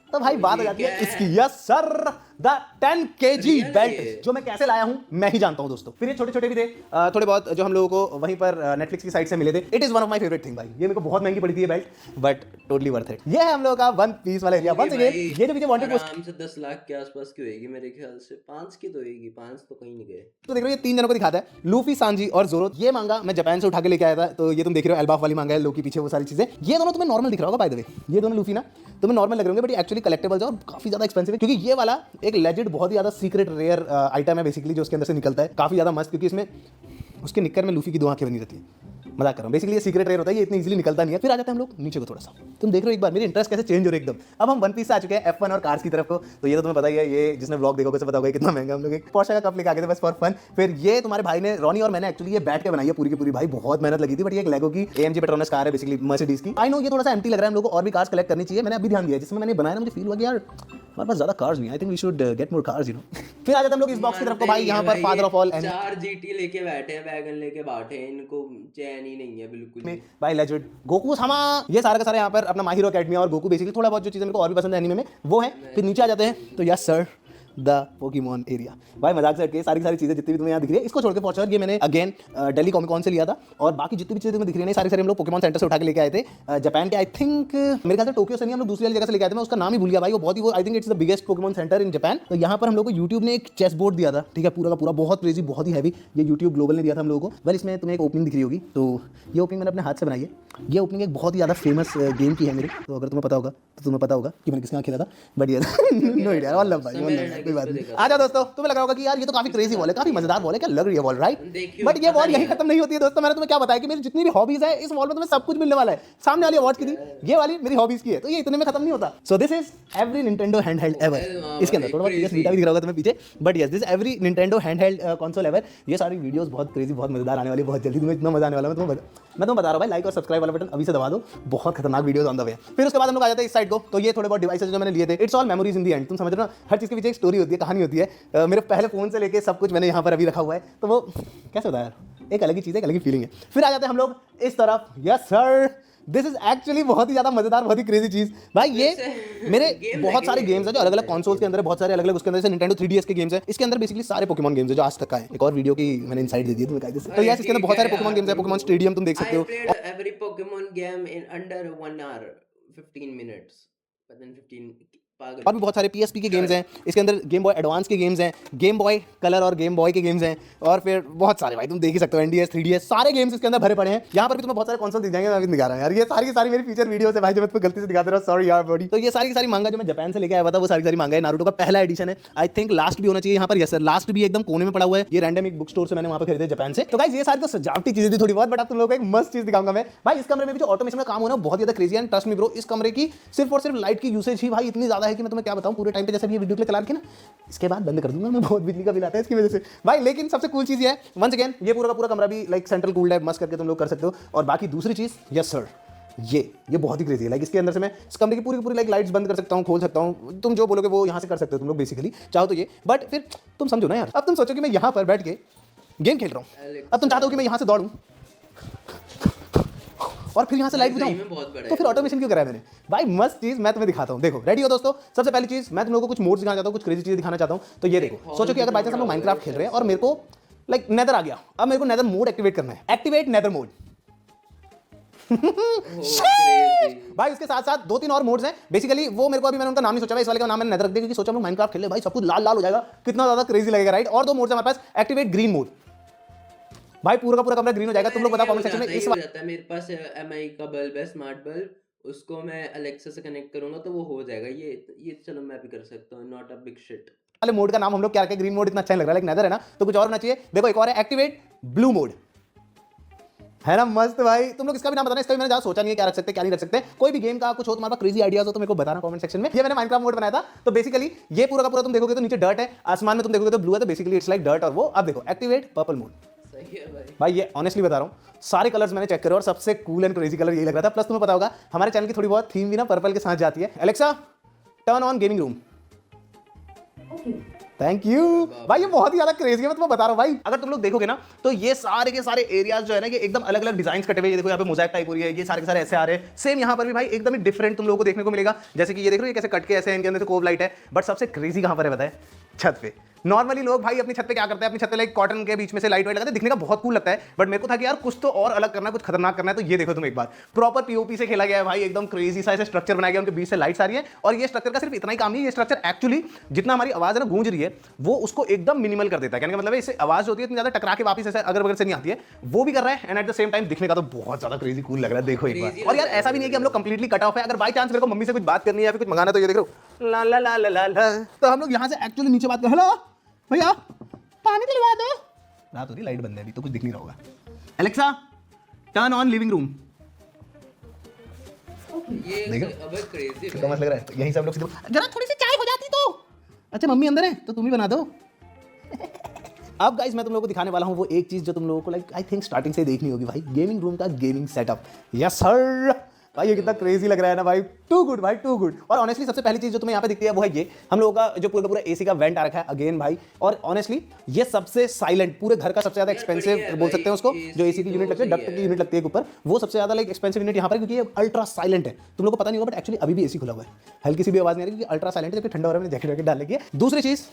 तो भाई बात हो जाती है इसकी, yes sir, the 10 kg belt, जो मैं कैसे लाया हूं मैं ही जानता हूं दोस्तों। फिर ये छोटे छोटे भी थे थोड़े बहुत जो हम लोगों को वहीं पर नेटफ्लिक्स की साइट से मिले थे। It is one of my favourite thing भाई, ये मेरे को बहुत महंगी पड़ी थी ये belt, but totally worth it. ये है हम लोगों का वन पीस वाला एरिया। वंस अगेन ये जो मुझे वांटेड पोस्ट आराम से 10 लाख के आसपास की होगी मेरे ख्याल से, 5 की तो होगी, 5 तो कहीं नहीं गए। तो देख रहे हो ये 3 जनों को दिखाता है, लूफी, सांजी और जोरो। ये मांगा मैं जापान से उठा के लेके आया था, तो ये तुम देख रहे हो एल्बाफ वाली मांगा है, लोकी पीछे वो सारी चीजें। ये दोनों तुम्हें नॉर्मल दिख रहा होगा बाय द वे, ये दोनों लूफी ना तुम्हें नॉर्मल लग रहे होंगे, बट एक्चुअली कलेक्टेबल्स है और काफी ज्यादा एक्सपेंसिव है, क्योंकि ये वाला एक लेजेंड बहुत ही ज्यादा सीक्रेट रेयर आइटम है बेसिकली, जो उसके अंदर से निकलता है काफी ज्यादा मस्त, क्योंकि इसमें उसके निक्कर में लूफी की 2 आंखें बनी रहती है। मजाक कर रहा हूँ, बेसिकली ये सीक्रेट रेयर होता है, ये इतनी इजीली निकलता नहीं है। फिर आ जाते हैं हम लोग नीचे को थोड़ा सा, तुम देख रहे हो एक बार मेरी इंटरेस्ट कैसे चेंज हो रही है एकदम। अब हम वन पीस से आ चुके हैं F1 और कार्स की तरफ को। तो ये तो तुम्हें पता ही है, ये जिसने व्लॉग देखोगे उसे पता होगा कितना महंगा हम लोग एक पोर्शे का कप लेके आ गए थे बस फॉर फन। फिर ये तुम्हारे भाई ने, रॉनी और मैंने एक्चुअली ये बैठ के बनाई है पूरी की पूरी, भाई बहुत मेहनत लगी थी। बट ये एक लेगो की AMG पेट्रोनस कार है बेसिकली, मर्सिडीज की। आई नो ये थोड़ा सा एम्प्टी लग रहा है हम लोग को, और भी कार्स कलेक्ट करनी चाहिए। मैंने अभी ध्यान दिया जिसमें मैंने बनाया ना, मुझे फील हुआ कि यार हमारे पास ज्यादा कार्स नहीं, I think we should get more cars, you know. फिर आ जाते हम लोग इस बॉक्स की तरफ को भाई, यहाँ पर फादर ऑफ ऑल 4 GT लेके बैठे हैं, वैगन लेके बैठे हैं, इनको चैन ही नहीं है बिल्कुल में भाई लेजेंड गोकू सामा। ये सारा का सारा यहाँ पर अपना माय हीरो एकेडमी और गोकू बेसिकली थोड़ा बहुत जो चीज़ें मेरे को और भी पसंद है एनीमे में वो है। फिर नीचे आ जाते हैं तो yes sir, the Pokemon area. भाई मजाक से हटके सारी चीजें जितनी भी तुम्हें यहाँ दिख रही है, इसको छोड़ के फॉर श्योर ये मैंने अगेन दिल्ली कॉमिक कॉन से लिया था। और बाकी जितनी भी चीजें तुम्हें दिख रही है सारी हम लोग पोकेमॉन सेंटर से उठा के लेके आए थे, जापान के। आई थिंक मेरे ख्याल से टोक्यो से नहीं, हम लोग दूसरी वाली जगह से लेके आए थे, मैं उसका नाम ही भूल गया भाई। वो बहुत ही वो I think it's the biggest Pokemon centre in Japan. तो यहाँ पर हम लोग को यूट्यूब ने एक चेस बोर्ड दिया था, ठीक है, पूरा का पूरा बहुत क्रेजी, बहुत ही हैवी। ये यूट्यूब ग्लोबल ने दिया था हम लोगों को। वेल इसमें तुम्हें एक ओपनिंग दिख रही होगी, तो ये ओपनिंग मैंने अपने हाथ से बनाई है। ये ओपनिंग एक बहुत ही ज़्यादा फेमस गेम की है मेरी, तो अगर तुम्हें पता होगा तो तुम्हें पता होगा कि मैंने किसके यहाँ खेला था। बट ये नो आइडिया, वल्लभ भाई, कोई बात नहीं। आ जाओ दोस्तों, तुम्हें लग रहा होगा कि यार ये तो काफी क्रेजी वॉल है, काफी मजेदार वॉल है, क्या लग रही है वॉल, राइट? बट ये वॉल यही खत्म नहीं होती है दोस्तों। मैंने तुम्हें क्या बताया कि मेरी जितनी भी हॉबीज है इस वॉल में तुम्हें सब कुछ मिलने वाला है। सामने वाली अवार्ड की थी, ये वाली मेरी हॉबीज की है, तो ये इतने में खत्म नहीं होता। So this is every Nintendo handheld ever. इसके अंदर थोड़ा बहुत PS Vita भी दिख रहा होगा तुम्हें पीछे, but yes this every Nintendo handheld console ever. ये सारी वीडियोस बहुत क्रेजी, बहुत मजेदार आने वाली, बहुत जल्दी तुम्हें इतना मजा आने वाला है। मैं तुम्हें बता रहा हूँ भाई, लाइक और सब्सक्राइब वाला बटन अभी से दबा दो, बहुत खतरनाक वीडियोस ऑन द वे। फिर उसके बाद हम लोग आ जाते हैं इस साइड को। तो ये थोड़े बहुत डिवाइसेस जो मैंने लिए थे, it's all memories in the end. तुम समझ रहे हो ना, हर चीज़ के पीछे एक स्टोरी होती है, कहानी होती है। मेरे पहले फोन से लेके सब कुछ मैंने यहाँ पर अभी रखा हुआ है, तो वो कैसे होता है यार, एक अलग ही चीज़ है, एक अलग ही फीलिंग है। फिर आ जाते हैं हम लोग इस तरफ। Yes sir, this is actually बहुत ही ज़्यादा मजेदार, बहुत ही क्रेजी चीज़ भाई। ये मेरे बहुत सारे गेम्स हैं जो अलग अलग कॉन्सोल्स के अंदर है, बहुत सारे अलग अलग उसके अंदर, जैसे Nintendo 3DS के गेम्स हैं। इसके अंदर बेसिकली सारे पोकेमॉन गेम्स है जो आज तक का है। एक और वीडियो की मैंने इनसाइट दे दी तुम्हें कायदे से। तो यस, इसके अंदर बहुत सारे पोकेमॉन गेम्स है। पोकेमॉन स्टेडियम तुम देख सकते हो। Every Pokemon game in under 1 hour 15 minutes, but then 15 पागल। और भी बहुत सारे PSP के गेम्स हैं। इसके अंदर गेम बॉय एडवांस के गेम्स हैं, गेम बॉय कलर और गेम बॉय के गेम्स हैं, और फिर बहुत सारे भाई तुम देख ही सकते हो, NDS 3DS सारे गेम्स इसके अंदर भरे पड़े हैं। यहाँ पर भी तुम्हें बहुत सारे कंसोल दिख जाएंगे, मैं भी दिखा रहा हूँ यार। ये सारी की सारी मेरी फीचर वीडियोस है भाई, जो मैं तुम्हें गलती से दिखाते रहा, सॉरी यार बॉडी। तो ये सारी की सारी मांगा जो मैं जापान से लेके आया था, वो सारी सारी मांगा है। नारुतो का पहला एडिशन है, आई थिंक लास्ट भी होना चाहिए यहाँ पर। यस सर, लास्ट भी एकदम कोने में पड़ा हुआ है। ये रैंडम एक बुक स्टोर से मैंने वहाँ पर खरीदे जापान से। तो गाइस ये सारी तो सजावटी चीजें थी थोड़ी बहुत, बट अब तुम लोगों को एक मस्त चीज दिखाऊंगा मैं भाई। इस कमरे में भी जो ऑटोमेशन का काम हो रहा है बहुत ज्यादा क्रेजी है। ट्रस्ट मी ब्रो, इस कमरे की सिर्फ और सिर्फ लाइट की यूसेज ही भाई इतनी ज्यादा है कि मैं तुम्हें क्या बताऊं। पूरे टाइम पे जैसे भी ये वीडियो क्लिप चला रखी ना, इसके बाद बंद कर दूंगा मैं, बहुत बिजली का बिल आता है इसकी वजह से भाई। लेकिन सबसे कूल चीज ये है, वंस अगेन ये पूरा का पूरा कमरा भी लाइक सेंट्रल कूल्ड है, मस्त करके तुम लोग कर सकते हो। और बाकी दूसरी चीज, यस सर, ये बहुत ही क्रेजी है। लाइक इसके अंदर से मैं इस कमरे की पूरी लाइट्स बंद कर सकता हूँ, खोल सकता हूँ। तुम जो बोलोगे वो यहाँ से कर सकते हो तुम लोग बेसिकली, चाहो तो ये। बट फिर तुम समझो ना यार, अब तुम सोचो कि मैं यहाँ पर बैठ के गेम खेल रहा हूँ, अब तुम चाहते हो कि मैं यहाँ से दौड़ूं और फिर यहाँ से लाइट बुझाऊं, तो फिर ऑटोमेशन क्यों करा है मैंने भाई? मस्त चीज मैं तुम्हें दिखाता हूँ। देखो रेडी हो दोस्तों? सबसे पहली चीज मैं तुम लोगों को कुछ मोड्स दिखाना चाहता हूँ, कुछ क्रेजी चीजें दिखाना चाहता हूँ। तो ये देखो, सोचो कि अगर बाय चांस हम लोग माइनक्राफ्ट खेल रहे हैं और मेरे को लाइक नेदर आ गया, अब मेरे को नेदर मोड एक्टिवेट करना है। एक्टिवेट नेदर मोड भाई। उसके साथ साथ 2-3 और मोड्स हैं बेसिकली, वो मेरे को अभी मैंने उनका नाम नहीं सोचा। इस वाले का नाम मैंने नेदर रख दिया क्योंकि सोचा हम लोग माइनक्राफ्ट खेल ले भाई, सब कुछ लाल लाल हो जाएगा, कितना ज्यादा क्रेजी लगेगा, राइट? और 2 मोड्स हैं हमारे पास। एक्टिवेट ग्रीन मोड भाई, पूरा का पूरा कमरा ग्रीन हो जाएगा। तुम लोग बताओ कमेंट सेक्शन में। इस जाता है मेरे पास MI का बल्ब है, स्मार्ट बल्ब, उसको मैं अलेक्सा से कनेक्ट करूंगा तो वो हो जाएगा। ये चलो मैं भी कर सकता हूं, नॉट अ बिग शिट। वाले मोड का नाम हम लोग क्या रखें? ग्रीन मोड इतना अच्छा नहीं लग रहा है, लेकिन नेदर है ना तो कुछ और होना चाहिए। देखो एक और है, एक्टिवेट ब्लू मोड, है ना मस्त भाई। तुम लोग इसका भी नाम बताना, इसका भी मैंने ज़्यादा सोचा नहीं है क्या रख सकते क्या नहीं रख सकते। कोई भी गेम का कुछ हो, तुम्हारे पास क्रेजी आइडियाज हो तो मेरे को बताना कमेंट सेक्शन में। ये मैंने माइनक्राफ्ट मोड बनाया था। तो बेसिकली ये पूरा का पूरा तुम देखोगे तो नीचे डर्ट है, आसमान में तुम देखोगे तो ब्लू है, तो बेसिकली इट्स लाइक डर्ट। और वो अब देखो एक्टिवेट पर्पल मोड, भाई ये ऑनेस्टली बता रहा हूँ, सारे कलर्स मैंने चेक करे और सबसे कूल एंड क्रेजी कलर यही लग रहा था। प्लस तुम्हें पता होगा हमारे चैनल की थोड़ी बहुत थीम भी ना पर्पल के साथ जाती है। Alexa turn on gaming room. Thank you भाई, ये बहुत ही ज्यादा क्रेजी है, मैं तुम्हें बता रहा हूँ भाई। अगर तुम लोग देखोगे ना तो ये सारे के सारे एरियाज जो है ना, ये एकदम अलग अलग डिजाइन कटे हुए। ये देखो यहाँ पे मोज़ेक टाइप हो रही है, ये सारे के सारे ऐसे आ रहे हैं। सेम यहाँ पर भी भाई एकदम ही डिफरेंट तुम लोगों को देखने को मिलेगा। जैसे कि ये देख रहे हो, ये कैसे कट के ऐसे इनके अंदर से कोव लाइट है। बट सबसे क्रेजी कहाँ पर है बताए? छत पे। नॉर्मली लोग भाई अपनी छत पे क्या करते हैं, अपनी छत पे लाइक कॉटन के बीच में से लाइट वाइट लगाते हैं, दिखने का बहुत कूल लगता है। बट मेरे को था कि यार कुछ तो और अलग करना है, कुछ खतरनाक करना है। तो ये देखो तुम एक बार, प्रॉपर पीओपी से खेला गया है भाई, एकदम क्रेजी सा ऐसे स्ट्रक्चर बनाया गया, उनके बीच से लाइट्स आ रही है। और ये स्ट्रक्चर का सिर्फ इतना ही काम नहीं, ये स्ट्रक्चर एक्चुअली जितना हमारी आवाज है ना गूंज रही है, वो उसको एकदम मिनिमल कर देता है। कहने का मतलब है इससे आवाज होती है इतनी ज्यादा टकरा के वापस ऐसे अगर बगल से नहीं आती है, वो भी कर रहा है। And at the same time दिखने का तो बहुत ज्यादा क्रेजी कूल लग रहा है। देखो एक बार। और यार ऐसा भी नहीं है कि हम लोग कंप्लीटली कट ऑफ है। अगर बाई चांस मेरे को मम्मी से कुछ बात करनी है या फिर कुछ मंगाना है तो ये देख लो ला ला ला ला ला, तो हम लोग यहाँ से एक्चुअली नीचे बात कर, हेलो भैया पानी दिलवा दो। रात हो रही, लाइट बंद है अभी तो कुछ दिख नहीं रहा होगा। Alexa turn on living room. ये अब क्रेजी कितना मस्त लग रहा है। यहीं से हम लोग जरा थोड़ी सी चाय हो जाती तो। अच्छा मम्मी अंदर है तो तुम ही बना दो। अब गाइस मैं तुम लोगों को दिखाने वाला हूँ वो एक चीज जो तुम लोगों को लाइक आई थिंक स्टार्टिंग से देखनी होगी भाई, गेमिंग रूम का गेमिंग सेटअप। यस सर भाई, ये कितना क्रेजी लग रहा है ना भाई, टू गुड भाई, टू गुड। और ऑनेस्टली सबसे पहली चीज जो तुम्हें यहाँ पे दिखती है वो है ये हम लोगों का जो पूरा एसी का वेंट आ रखा है अगेन भाई। और ऑनेस्टली ये सबसे साइलेंट पूरे घर का सबसे ज्यादा एक्सपेंसिव बोल सकते हैं उसको, जो एसी की यूनिट लगती है, डक्ट की यूनिट लगती है ऊपर, वो सबसे ज्यादा लाइक एक्सपेंसिव यूनिट यहाँ पर, क्योंकि ये अल्ट्रा साइलेंट है। तुम लोग को पता नहीं होगा बट एक्चुअली अभी भी एसी खुला हुआ है, हल्की सी भी आवाज नहीं आ रही, क्योंकि अल्ट्रा साइलेंट है। जबकि ठंडा हो रहा है, मैंने जैकेट वैकेट डाल लगी है। दूसरी चीज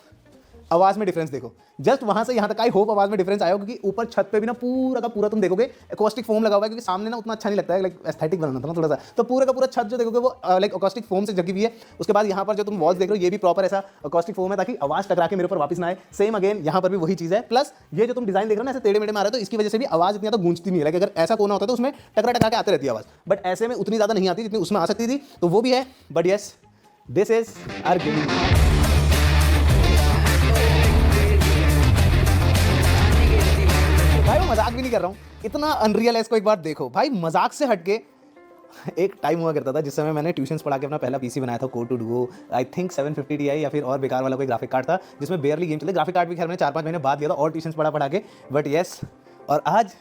आवाज में डिफरेंस देखो, जस्ट वहां से यहां तक आई होप आवाज में डिफरेंस आया, क्योंकि ऊपर छत पे भी ना पूरा का पूरा तुम देखोगे एकॉस्टिक फोम लगा हुआ है, क्योंकि सामने ना उतना अच्छा नहीं लगता है, लाइक एस्थेटिक बनाना था ना थोड़ा सा, तो पूरा का पूरा छत जो देखोगे वो लाइक एकॉस्टिक फोम से जगी हुई है। उसके बाद यहाँ पर जो तुम वॉल्स देख रहे हो ये भी प्रॉपर ऐसा एकॉस्टिक फोम है, ताकि आवाज टकरा के मेरे ऊपर वापस ना आए। सेम अगेन यहाँ पर भी वही चीज है। प्लस ये जो तुम डिजाइन देख रहे हो ना ऐसे टेढ़े मेढ़े में आ रहा है, तो इसकी वजह से भी आवाज इतनी ज्यादा गूंजती नहीं है। अगर ऐसा कोना होता तो उसमें टकरा टकरा के आते रहती है आवाज, बट ऐसे में उतनी ज्यादा नहीं आती जितनी उसमें आ सकती थी, तो वो भी है। But yes this is our gaming. मजाक भी नहीं कर रहा हूँ, इतना अनरियल है, इसको एक बार देखो भाई। मजाक से हटके एक टाइम हुआ करता था जिस समय मैंने ट्यूशन्स पढ़ा के अपना पहला पीसी बनाया था, core two duo, I think 750 Ti या फिर और बेकार वाला कोई ग्राफिक कार्ड था जिसमें बेयरली गेम चले। ग्राफिक कार्ड भी खैर मैंने 4-5 महीने बाद लिया था और ट्यूशन्स पढ़ा के, बट येस। और आज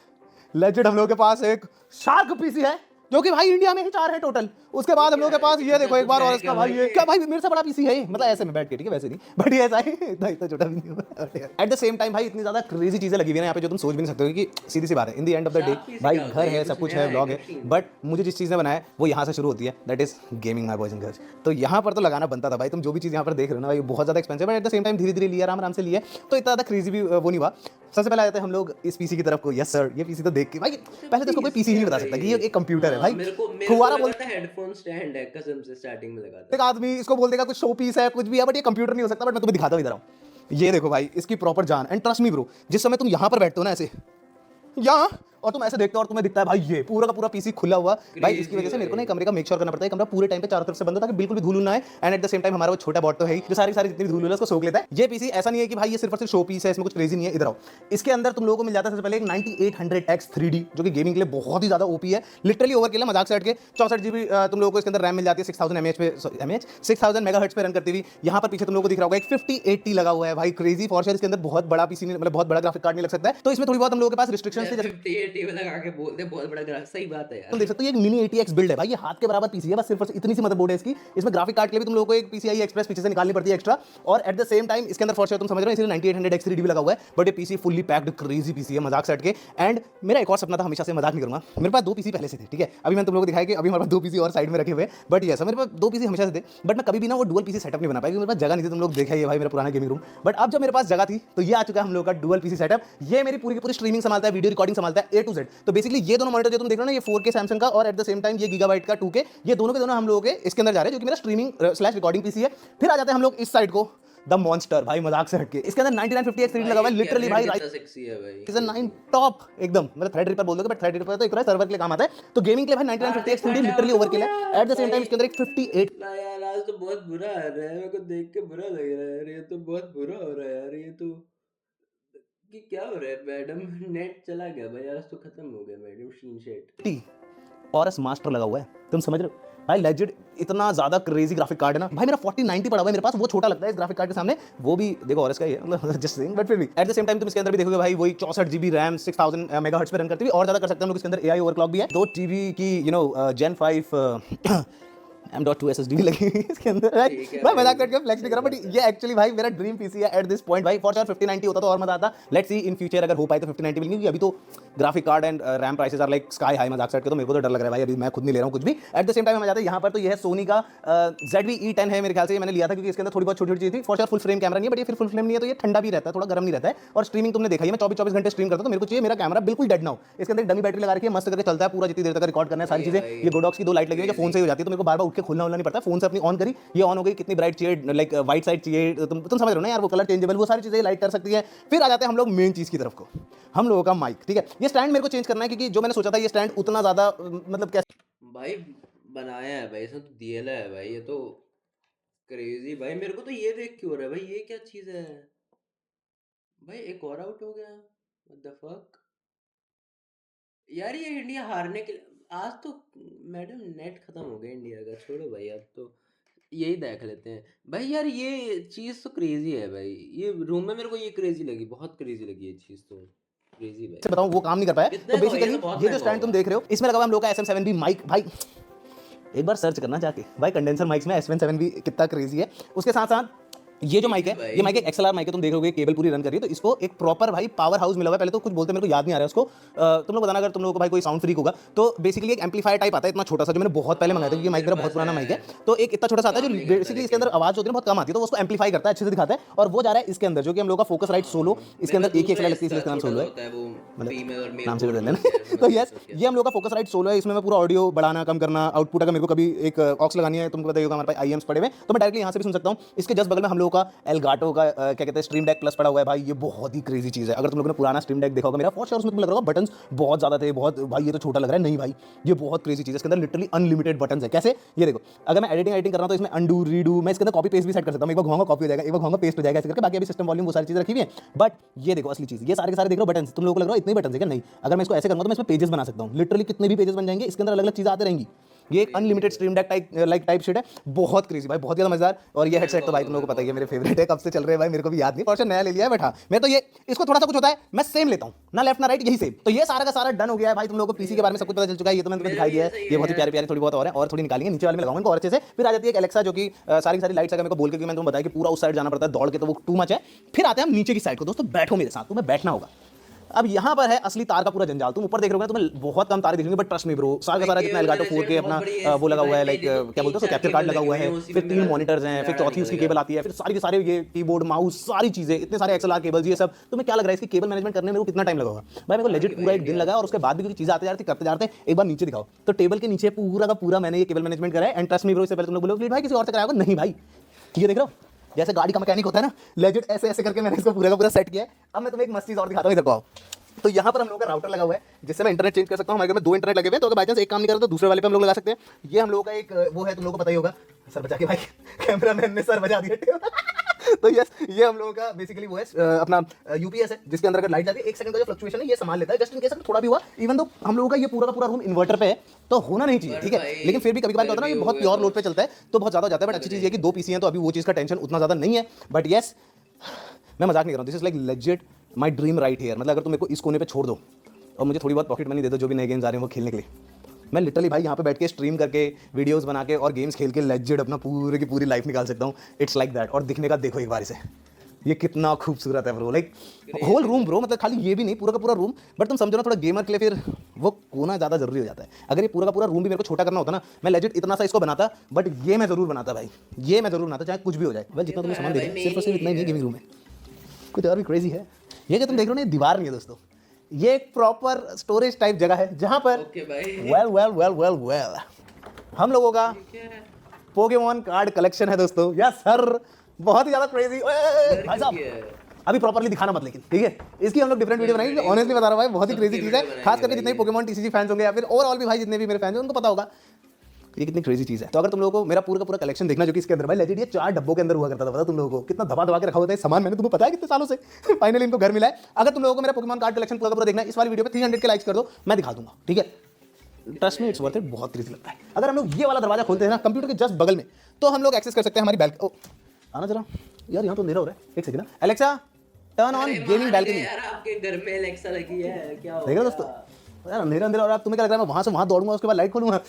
लेजेंड हम लोगों के पास एक शार्क पीसी है जो कि भाई इंडिया में ही 4 है टोटल। उसके बाद हम लोगों के पास ये देखो एक बार, और इसका भाई ये क्या भाई मेरे से बड़ा पीसी है ये, मतलब ऐसे में बैठ के, ठीक है, वैसे नहीं, बट ये ऐसा है, इतना छोटा भी नहीं। एट द सेम टाइम भाई इतनी ज्यादा क्रेजी चीजें लगी हुई है यहाँ पे जो तुम सोच भी नहीं सकते हो कि सीधी सी बात है, in the end of the day भाई घर है, सब कुछ है, ब्लॉग है, बट मुझे जिस चीज़ ने बनाया वो यहाँ से शुरू होती है, that is gaming my boys and girls. तो यहाँ पर तो लगाना बनता था भाई। तुम जो भी चीज़ यहाँ पर देख रहे हो ना भाई, बहुत ज़्यादा एक्सपेंसिव है, एट द सेम टाइम धीरे धीरे लिया, आराम से लिया, तो इतना ज़्यादा क्रेजी भी वो नहीं हुआ। सबसे पहले आते हैं हम लोग इस पीसी की तरफ को। यस सर, ये पीसी तो देख के भाई पहले तो इसको कोई पीसी नहीं बता सकता कि ये एक कंप्यूटर है भाई। मेरे को फुवारा बोलता है हेडफोन स्टैंड है, कसम से स्टार्टिंग में लगा था। एक आदमी इसको बोल देगा कुछ शो पीस है, कुछ भी है, बट ये कंप्यूटर नहीं हो सकता। बट मैं तुम्हें दिखाता हूँ, इधर आओ, ये देखो भाई इसकी प्रॉपर जान। एंड ट्रस्ट मी ब्रो, जिस समय तुम यहाँ पर बैठते हो ना ऐसे यहाँ, और तुम ऐसे देखते हो और तुम्हें दिखता है भाई ये पूरा का पूरा पीसी खुला हुआ भाई, इसकी वजह से मेरे को ना कमरे का मेक श्योर करना पड़ता है, कमरा पूरे टाइम पे चारों तरफ से बंद हो ताकि बिल्कुल भी धूल ना आए। And at the same time हमारा वो छोटा बॉट तो है ही जो सारी जितनी धूल है उसको सोख लेता है। ये पीसी ऐसा नहीं है कि भाई ये सिर्फ और सिर्फ शो पीस है, इसमें कुछ क्रेजी नहीं है। इधर आओ, इसके अंदर तुम लोगों को मिल जाता है सबसे पहले एक 9800X 3D जो कि गेमिंग के लिए बहुत ही ज्यादा ओपी है, लिटरली ओवर किल है, मजाक से हट के। 64 GB तुम लोगों को इसके अंदर रैम मिल जाती है, 6000 MHz पे रन करती हुई। यहाँ पर पीछे तुम लोगों को दिख रहा होगा एक 5080 लगा हुआ है भाई, क्रेजी फॉर शेयर। इसके अंदर बहुत बड़ा पीसी मतलब बहुत बड़ा ग्राफिक कार्ड नहीं लग सकता है, तो इसमें थोड़ी बहुत हम लोगों के पास रिस्ट्रिक्शंस थे। 5080 में लगा के बोलते बहुत बड़ा ग्राफ, सही बात है यार। तुम देख सकते हो ये एक मिनी ATX बिल्ड है भाई, ये हाथ के बराबर पीसी है, बस सिर्फ इतनी सी मदरबोर्ड है इसकी। इसमें ग्राफिक कार्ड के लिए भी तुम लोगों को एक PCI एक्सप्रेस पीछे से निकालनी पड़ती है एक्स्ट्रा, और एट द सेम टाइम इसके अंदर फॉर श्योर तुम समझ रहे हो इसलिए 9800X 3D भी लगा हुआ है। बट ये PC fully packed crazy PC है, मजाक से हट के। एंड मेरा एक और सपना था, हमेशा से, मजाक नहीं करूंगा, मेरे पास 2 पीसी पहले से थे, ठीक है। अभी मैंने तुम लोगों को दिखाया कि अभी हमारे पास 2 पीसी और साइड में रखे हुए, बट ये मेरे पास 2 पीसी हमेशा से थे, बट मैं कभी भी ना वो डुअल पीसी सेटअप नहीं बना पाया क्योंकि मेरे पास जगह नहीं थी। तुम लोग देखा ही है भाई मेरा पुराना गेमिंग रूम, बट अब जब मेरे पास जगह थी तो ये आ चुका है हम लोग का डुअल पीसी सेटअप। ये मेरी पूरी की पूरी स्ट्रीमिंग संभालता है, वीडियो रिकॉर्डिंग संभालता है, A to Z। तो बेसिकली ये दोनों मॉनिटर जो तुम देख रहे हो ना, ये 4K सैमसंग का, और एट द सेम टाइम ये गीगाबाइट का 2K, ये दोनों के दोनों हम लोगों के इसके अंदर जा रहे हैं जो कि मेरा स्ट्रीमिंग स्लैश रिकॉर्डिंग पीसी है। फिर आ जाते हैं हम लोग इस साइड को, द मॉन्स्टर भाई, मजाक से हटके। इसके अंदर 9950X 3D लगा हुआ है, लिटरली भाई सेक्सी है भाई, Ryzen 9 टॉप एकदम, मतलब थ्रेड रिपर बोल दोगे, बट थ्रेड रिपर तो एक सर्वर के लिए काम आता है, तो गेमिंग के लिए भाई 9950X 3D लिटरली ओवरकिल है। एट द सेम टाइम इसके अंदर एक 58 ना यार, आज तो बहुत बुरा आ रहा है, मेरे को देख के बुरा लग रहा है यार, ये तो बहुत बुरा हो रहा है यार, ये तो कि क्या हो रहा है मैडम, नेट चला गया भाई, आज तो खत्म हो गया मैडम, शीन शेट और मास्टर लगा हुआ है, तुम समझ रहे हो भाई, लेजेंड। इतना ज्यादा क्रेजी ग्राफिक कार्ड है ना भाई, मेरा 4090 पड़ा हुआ है मेरे पास, वो छोटा लगता है इस ग्राफिक कार्ड के सामने, वो भी देखो और इसका ही है, मतलब जस्ट सेइंग, बट फिर भी एट द सेम टाइम तुम इसके अंदर भी देखोगे भाई वही 64 GB रैम 6000 MHz पे रन करती हुई, और ज्यादा कर सकते हैं हम लोग इसके अंदर AI ओवरक्लॉक भी है, 2 TB की Gen 5 M.2 SSD भी लगी हुई है इसके अंदर भाई, मजाक करके फ्लेक्स नहीं कर रहा, बट ये एक्चुअली भाई मेरा ड्रीम पीसी है एट दिस पॉइंट भाई। फॉर श्योर 5090 होता तो और मजा आता। लेट्स सी इन फ्यूचर अगर हो पाए तो 5090 मिलेंगे, अभी तो graphic card and RAM prices are like sky high, मजाक करके, तो मेरे को तो डर लग रहा है भाई, अभी मैं खुद नहीं ले रहा हूँ कुछ भी। एट द सेम टाइम हम जाते हैं यहाँ पर, तो ये है सोनी का ZV-E10 है मेरे ख्याल से, ये मैंने लिया था क्योंकि इसके अंदर थोड़ी बहुत छोटी छोटी चीज थी। For sure full frame camera नहीं है, बट ये फिर फुल फ्रेम नहीं है तो ये ठंडा भी रहता है, थोड़ा गर्म नहीं रहता है। और स्ट्रीमिंग तुमने देखा ही, मैं 24 घंटे स्ट्रीम करता हूं, तो मेरे को चाहिए मेरा कैमरा बिल्कुल डेड ना हो। इसके अंदर डमी बैटरी लगा रखी है, मस्त करके चलता है पूरा, जितनी देर तक रिकॉर्ड करना है सारी चीजें। ये गोडॉक्स की 2 लाइट लगी हुई है, फोन से ही हो जाती है, तो मेरे को बार-बार उठ के खोलना नहीं पड़ता, फोन से अपनी ऑन करी, ये ऑन हो गई, कितनी ब्राइट चाहिए, लाइक व्हाइट साइड चाहिए, तुम समझ रहे हो ना यार, वो कलर चेंजेबल, वो सारी चीजें लाइट कर सकती है। फिर आ जाते हैं हम लोग मेन चीज की तरफ को, हम लोगों का माइक, ठीक है। ये स्टैंड मेरे को चेंज करना है क्योंकि जो मैंने सोचा था ये स्टैंड उतना ज्यादा मतलब कैसे भाई बनाया है भाई, इसने तो DLA है भाई, ये तो क्रेजी भाई। मेरे को तो ये देख क्यों हो रहा है भाई, ये क्या चीज है भाई, एक और आउट हो गया, व्हाट द फक यार, ये इंडिया हारने के लिए आज तो मैडम नेट खत्म हो गया इंडिया का, छोड़ो भाई, अब तो यही देख लेते हैं भाई। यार ये चीज तो क्रेजी है भाई, ये रूम में मेरे को ये क्रेजी लगी, बहुत क्रेजी लगी ये चीज, तो क्रेजी भाई। बताऊं वो काम नहीं कर पाया। तो बेसिकली ये जो स्टैंड तुम देख रहे हो इसमें लगा हुआ हम लोग का SM7B माइक भाई, एक बार सर्च करना जाके भाई, कंडेंसर माइक्स में SM7B कितना क्रेजी है। उसके साथ साथ ये जो माइक है, ये माइक एक XLR माइक है, तुम देख रहे हो केबल पूरी रन कर रही है, तो इसको एक प्रॉपर भाई पावर हाउस मिला हुआ है। पहले तो कुछ बोलते मेरे को याद नहीं आ रहा है उसको, तुम लोग बताना अगर तुम लोगों को भाई कोई साउंड फ्रीक होगा। तो बेसिकली एक एम्पलीफायर टाइप आता है इतना छोटा सा, जो मैंने बहुत पहले मंगाया था क्योंकि माइक मेरा बहुत पुराना माइक है, तो एक इतना छोटा सा आता है जो बेसिकली इसके अंदर आवाज होती है बहुत कम आती है, तो उसको एम्पलीफाई करता है, अच्छे से दिखाता है, और वो जा रहा है इसके अंदर, जो कि हम लोग का फोकस राइट सोलो, इसके अंदर एक ही XLR लगती है इसलिए इसका नाम सोलो है, मतलब नाम से बदल लेना। तो यस, ये हम लोग का फोकस राइट सोलो है, इसमें मैं पूरा ऑडियो बढ़ाना कम करना, आउटपुट अगर मेरे को कभी एक ऑक्स लगानी है, तुमको बताइएगा हमारे पास IEMs पड़े हुए, तो मैं डायरेक्टली यहाँ से भी सुन सकता हूँ। इसके जस्ट बगल में हम लोग लोगों का एलगाटो का क्या कहते हैं स्ट्रीम डेक प्लस पड़ा हुआ है भाई, ये बहुत ही क्रेजी चीज़ है। अगर तुम लोगों ने पुराना स्ट्रीम डेक देखा होगा मेरा, फॉर श्योर उसमें तुम्हें लग रहा होगा बटन्स बहुत ज़्यादा थे, बहुत भाई ये तो छोटा लग रहा है। नहीं भाई, ये बहुत क्रेजी चीज़ है, इसके अंदर लिटरली अनलिमिटेड बटन्स है। कैसे, ये देखो, अगर मैं एडिटिंग कर रहा हूँ तो इसमें अंडू रीडू, मैं इसके अंदर कॉपी पेस्ट भी सेट कर सकता हूँ। एक बार घुमाऊंगा कॉपी हो जाएगा, एक बार घुमाऊंगा पेस्ट हो जाएगा, ऐसे करके बाकी अभी सिस्टम वॉल्यूम वो सारी चीज़ें रखी हुई है। बट ये देखो असली चीज़, ये सारे के सारे देख रहे हो बटन्स, तुम लोगों को लग रहा है इतने बटन है क्या? नहीं, अगर मैं इसको ऐसे करूँगा तो मैं इसमें पेजेस बना सकता हूँ, लिटरली कितने भी पेजेस बन जाएंगे, इसके अंदर अलग अलग चीज़ें आती रहेंगी। ये एक unlimited stream deck type shit है, बहुत क्रेजी भाई, बहुत ज़्यादा मजेदार। और ये हेडसेट तो भाई तुम लोगों को पता ही है मेरे फेवरेट है, कब से चल रहे हैं भाई, मेरे को भी याद नहीं, पर नया ले लिया है। बैठा मैं तो ये, इसको थोड़ा सा कुछ होता है मैं सेम लेता हूँ ना, लेफ्ट ना राइट, यही सेम। तो ये सारा का सारा डन हो गया है भाई, तुम लोगों को पीसी के बारे में सब कुछ पता चल चुका है। ये तो मैंने तुम्हें दिखाई दिया है, ये बहुत ही प्यारी प्यारी थोड़ी बहुत और थोड़ी निकालेंगे, नीचे वाले में लगाऊंगा और अच्छे से। फिर आ जाती है एक एलेक्सा, जो कि सारी की सारी लाइट्स अगर मेरे को बोल के मैंने तुम्हें बताया कि पूरा उस साइड जाना पड़ता है दौड़ के, तो वो टू मच है। फिर आते हैं हम नीचे की साइड को। दोस्तों बैठो मेरे साथ, तुम्हें बैठना होगा। अब यहाँ पर है असली तार का पूरा जंजाल। तुम ऊपर देख रहे हो तुम्हें बहुत कम तारे दिखेंगे, बट ट्रस्ट मी ब्रो, सारा का सारा जितना एलगाटो 4K अपना वो लगा हुआ है, लाइक क्या बोलते हैं कैप्चर कार्ड लगा हुआ है, फिर 3 मॉनिटर्स हैं, फिर चौथी उसकी केबल आती है, फिर सारी के सारे ये कीबोर्ड माउस सारी चीजें, इतने सारे XLR केबल्स, ये सब। तुम्हें क्या लग रहा है इसकी केबल मैनेजमेंट करने में कितना टाइम लगा होगा? भाई मेरे को लेजिट पूरा एक दिन लगा, और उसके बाद भी चीजें आते जाते करते जाते हैं। एक बार नीचे दिखाओ तो टेबल के नीचे पूरा का पूरा मैंने ये केबल मैनेजमेंट करा है। एंड ट्रस्ट मी ब्रो, इससे पहले तुम लोग बोलोगे भाई किसी और से कराया होगा, नहीं भाई, ये देख रहे हो जैसे गाड़ी का मैकेनिक होता है ना, लेजिट ऐसे ऐसे करके मैंने इसको पूरा का पूरा सेट किया है। अब मैं तुम्हें एक मस्त चीज और दिखाता हूँ, इधर को आओ। तो यहाँ पर हम लोगों का राउटर लगा हुआ है, जिससे मैं इंटरनेट चेंज कर सकता हूँ। हमारे घर में 2 इंटरनेट लगे हुए हैं, तो अगर बाई चांस एक काम नहीं कर रहा तो दूसरे वाले पे हम लोग लगा सकते हैं। ये हम लोगों का एक वो है, तुम लोगों को पता ही होगा, सर बचा के भाई कैमरा मैन ने सर बजा दिया तो यस, ये हम लोगों का बेसिकली वो है अपना यूपीएस है, जिसके अंदर अगर लाइट जाती है 1 सेकंड का जो फ्लक्चुएशन है ये संभाल लेता है, जस्ट इन केस अगर थोड़ा भी हुआ। इवन तो हम लोगों का ये पूरा का पूरा रूम इन्वर्टर पे है, तो होना नहीं चाहिए, ठीक है, लेकिन फिर भी कभी कभार क्या होता है ना, बहुत प्योर लोड पे चलता है तो बहुत ज्यादा हो जाता है। बट अच्छी चीज़ है कि 2 पीसी हैं, तो अभी वो चीज़ का टेंशन उतना ज्यादा नहीं है। बट यस, मैं मजाक नहीं कर रहा हूँ, this is like legit my dream right here. मतलब अगर तुम मेरे को इस कोने पे छोड़ दो और मुझे थोड़ी बहुत पॉकेट मनी दे दो, जो भी नए गेम्स आ रहे हैं वो खेलने के लिए, मैं लिटरली भाई यहाँ पे बैठ के स्ट्रीम करके वीडियोस बना के और गेम्स खेल के लेजिट अपना पूरे की पूरी लाइफ निकाल सकता हूँ। It's like that. और दिखने का देखो एक बार इसे, ये कितना खूबसूरत है bro, like whole room bro, मतलब खाली ये भी नहीं, पूरा का पूरा रूम। बट तुम समझो ना, थोड़ा गेमर के लिए फिर वो कोना ज़्यादा जरूरी हो जाता है। अगर ये पूरा का पूरा रूम भी मेरे को छोटा करना होता ना, मैं लेजिट इतना सा इसको बनाता, बट ये मैं जरूर बनाता भाई, ये मैं जरूर बनाता, चाहे कुछ भी हो जाए। वेल जितना तुम्हें सामान दे रहे सिर्फ और सिर्फ इतना ही नहीं गेमिंग रूम है, कुछ और भी क्रेजी है। ये जो तुम देख रहे हो ना, दीवार नहीं है दोस्तों, ये एक प्रॉपर स्टोरेज टाइप जगह है, जहां पर वेल हम लोगों का पोकेमॉन कार्ड कलेक्शन है दोस्तों। यस सर, बहुत ही ज्यादा क्रेजी भाई साहब। अभी प्रॉपर्ली दिखाना मत, लेकिन ठीक है, इसकी हम लोग डिफरेंट वीडियो बनाएंगे। ऑनेस्टली बता रहा हूं भाई, बहुत ही क्रेजी चीज है, खास करके जितने भी पोकेमॉन TCG फैंस होंगे या फिर ओवरऑल भी भाई जितने भी मेरे फैंस हैं उनको पता होगा ये कितनी क्रेजी चीज़ है। तो अगर तुम लोगों को मेरा पूरा का पूरा कलेक्शन देखना, जो कि इसके अंदर भाई लेजिट ये 4 डब्बों के अंदर हुआ करता था, पता तुम लोगों को कितना दबा दबा के रखा होता है सामान, मैंने तुम्हें पता है कितने सालों से फाइनली इनको घर मिला है। अगर तुम लोगों को मेरा पोकेमॉन कार्ड कलेक्शन पूरा का पूरा देखना है, इस वाली वीडियो पे 300 के लाइक्स कर दो, मैं दिखा दूंगा, ठीक है। Trust me, it's worth it, बहुत क्रेजी लगता है। अगर हम लोग ये वाला दरवाजा खोलते हैं ना कंप्यूटर के जस्ट बगल में, तो हम लोग एक्सेस कर सकते हैं हमारी बैल्कनी। आना जरा यार, यहाँ तो अंधेरा हो रहा है, एक सेकंड ना। Alexa turn on gaming balcony. यार आपके घर में एलेक्सा लगी है क्या हो? देख रहे हो दोस्तों, यार अंधेरा अंधेरा, और आप तुम्हें क्या लग रहा है मैं वहां से वहां दौड़ूंगा उसके बाद लाइट खोलूंगा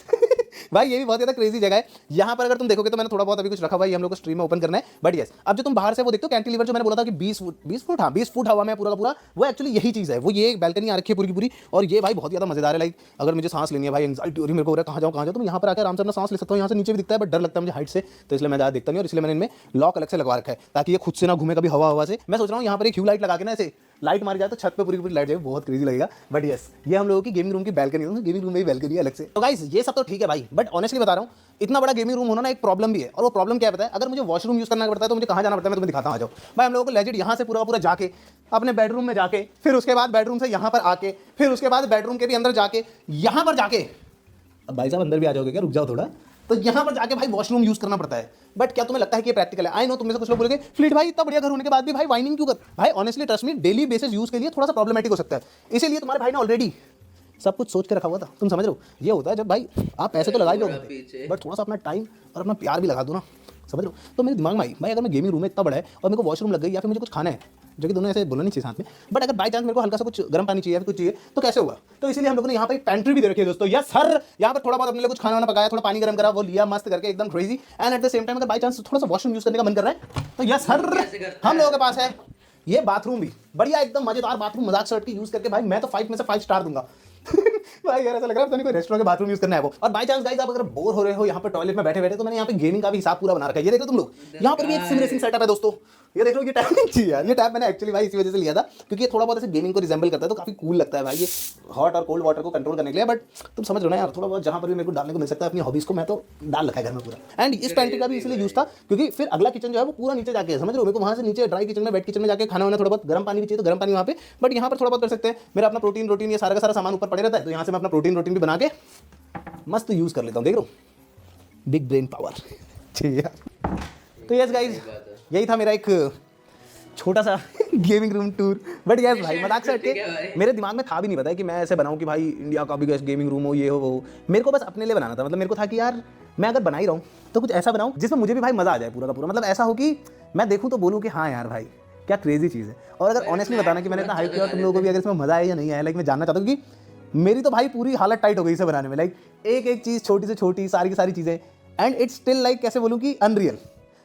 भाई ये भी बहुत ज़्यादा क्रेजी जगह है। यहाँ पर अगर तुम देखोगे तो मैंने थोड़ा बहुत अभी कुछ रखा हुआ है, हम लोग को स्ट्रीम में ओपन करना है। बट यस, अब जो तुम बाहर से वो देखते हो कैंटिलीवर, जो मैंने बोला था कि 20 फुट हवा में पूरा का पूरा, वो एक्चुअली यही चीज़ है। वो ये बैल्कनी आ रखी है पूरी की पूरी, और ये भाई बहुत ज़्यादा मजेदार है। लाइक अगर मुझे सांस लेनी है भाई, एंग्जाइटी हो रही मेरे को, कहाँ जाऊँ, तो मैं यहाँ पर आकर आराम से अपना सांस ले सकता हूँ। यहाँ से नीचे भी दिखता है, बट डर लगता है मुझे हाइट से, तो इसलिए मैं ज़्यादा दिखता नहीं, और इसलिए मैंने इनमें लॉक अलग से लगवा रखा है, ताकि ये खुद से ना घूमे कभी हवा से। मैं सोच रहा हूँ यहाँ पर एक ह्यू लाइट लगा के ना, ऐसे लाइट मारी जाए तो छत पे पूरी पूरी लाइट जाए, बहुत क्रेजी लगेगा। बट यस, ये हम लोगों की गेमिंग रूम की बैल्कनी है, गेमिंग रूम में भी बैल्कनी है अलग से। तो गाइस ये सब तो ठीक है भाई, बट ऑनेस्टली बता रहा हूँ, इतना बड़ा गेमिंग रूम होना ना एक प्रॉब्लम भी है। और वो प्रॉब्लम क्या पता है, अगर मुझे वॉशरूम यूज करना पड़ता है तो मुझे कहाँ जाना पड़ता है, मैं तुम्हें दिखाता हूं, आ जाओ भाई। हम लोगों को लेजिट यहाँ से पूरा पूरा जाके अपने बेडरूम में जाके, फिर उसके बाद बेडरूम से यहाँ पर आके, फिर उसके बाद बेडरूम के भी अंदर जाके, यहाँ पर जाके, अब भाई साहब अंदर भी आ जाओगे क्या, रुक जाओ थोड़ा, तो यहाँ पर जाके भाई वॉशरूम यूज करना पड़ता है। बट क्या तुम्हें लगता है कि प्रैक्टिकल है? आई नो तुम में से कुछ लोग बोलेंगे फ्लीट भाई इतना बढ़िया घर होने के बाद भी भाई वाइनिंग क्यों कर? भाई honestly trust me, daily basis use के लिए थोड़ा सा प्रॉब्लमेटिक हो सकता है, इसीलिए तुम्हारे भाई ने ऑलरेडी सब कुछ सोच के रखा हुआ था। तुम समझ रहे हो, ये होता है जब भाई आप पैसे तो लगा ही लोगे, बट थोड़ा सा अपना टाइम और अपना प्यार भी लगा दो ना, समझ लो। तो मेरे दिमाग में आई भाई, अगर मैं गेमिंग रूम में इतना बड़ा है और मेरे को वॉशरूम लग गई या फिर मुझे कुछ खाना है, जो कि दोनों ऐसे बोलना नहीं चाहिए साथ में, बट अगर बाई चांस मेरे को हल्का सा कुछ गर्म पानी चाहिए या कुछ चाहिए तो कैसे होगा? तो इसीलिए हम लोगों ने यहाँ पर एक पैंट्री भी दे रखी है दोस्तों। यस सर, यहाँ पर थोड़ा बहुत अपने लिए कुछ खाना वाना पकाया, थोड़ा पानी गर्म करा, वो लिया मस्त करके एकदम crazy. And at the same time अगर बाई चांस थोड़ा सा वॉशरूम यूज करने का मन कर रहा है तो यस सर, हम लोगों के पास है ये बाथरूम भी बढ़िया एकदम मजेदार बाथरूम, मजाक शर्ट की यूज करके भाई मैं तो 5 में से 5 स्टार दूंगा भाई यार ऐसा लग रहा है कोई रेस्टोरेंट के बाथरूम यूज करना है वो। और बाय चांस गाइस आप अगर बोर हो रहे हो यहाँ पे टॉयलेट में बैठे बैठे, तो मैंने यहाँ पे गेमिंग का भी हिसाब पूरा बना रखा है। ये देखो तुम लोग, यहाँ पर भी एक सिम रेसिंग सेटअप है दोस्तों। ये देख लो, ये टैब नहीं चाहिए यार। ये टैब मैंने एक्चुअली भाई इसी वजह से लिया था क्योंकि ये थोड़ा बहुत ऐसे गेमिंग को रिजेंबल करता है, तो काफी कूल लगता है भाई ये हॉट और कोल्ड वाटर को कंट्रोल करने के लिए। बट तुम समझ रहे हो ना यार, थोड़ा बहुत जहां पर भी मेरे को डालने को मिल सकता है अपनी हॉबीज को, मैं तो डाल रखा है घर में पूरा। एंड इस पैंट्री का भी इसलिए यूज था क्योंकि फिर अगला किचन जो है वो पूरा नीचे जाके है, समझ रहे हो, मेरे को वहां से नीचे ड्राई किचन में, वेट किचन में जाके खाना होना, थोड़ा बहुत गर्म पानी भी चाहिए तो गर्म पानी वहां पे, बट यहाँ पर थोड़ा बहुत कर सकते हैं। मेरा अपना प्रोटीन रोटीन ये सारा का सारा सामान ऊपर पड़े रहता है, तो यहाँ से मैं अपना प्रोटीन रोटीन भी बना के मस्त यूज कर लेता हूँ। देख लो, बिग ब्रेन पावर। ठीक है, तो यस गाइज, यही था मेरा एक छोटा सा gaming room tour. But yes भाई, मजाक से हटके मेरे दिमाग में था भी नहीं पता है कि मैं ऐसे बनाऊं कि भाई इंडिया का बिगेस्ट गेमिंग रूम हो, ये हो वो हो। मेरे को बस अपने लिए बनाना था, मतलब मेरे को था कि यार मैं अगर बना ही रहा हूँ तो कुछ ऐसा बनाऊं जिसमें मुझे भी भाई मजा आ जाए पूरा का पूरा, मतलब ऐसा हो कि मैं देखूं तो बोलूं कि हाँ यार भाई क्या क्रेजी चीज़ है। और अगर ऑनेस्टली बताना कि मैंने इतना हाइप किया और तुम लोगों को भी अगर इसमें मजा आया या नहीं आया, लाइक मैं जानना चाहता हूँ कि मेरी तो भाई पूरी हालत टाइट हो गई इसे बनाने में, लाइक एक एक चीज़ छोटी से छोटी सारी की सारी चीज़ें, एंड इट्स स्टिल लाइक कैसे बोलूँ कि अनरियल।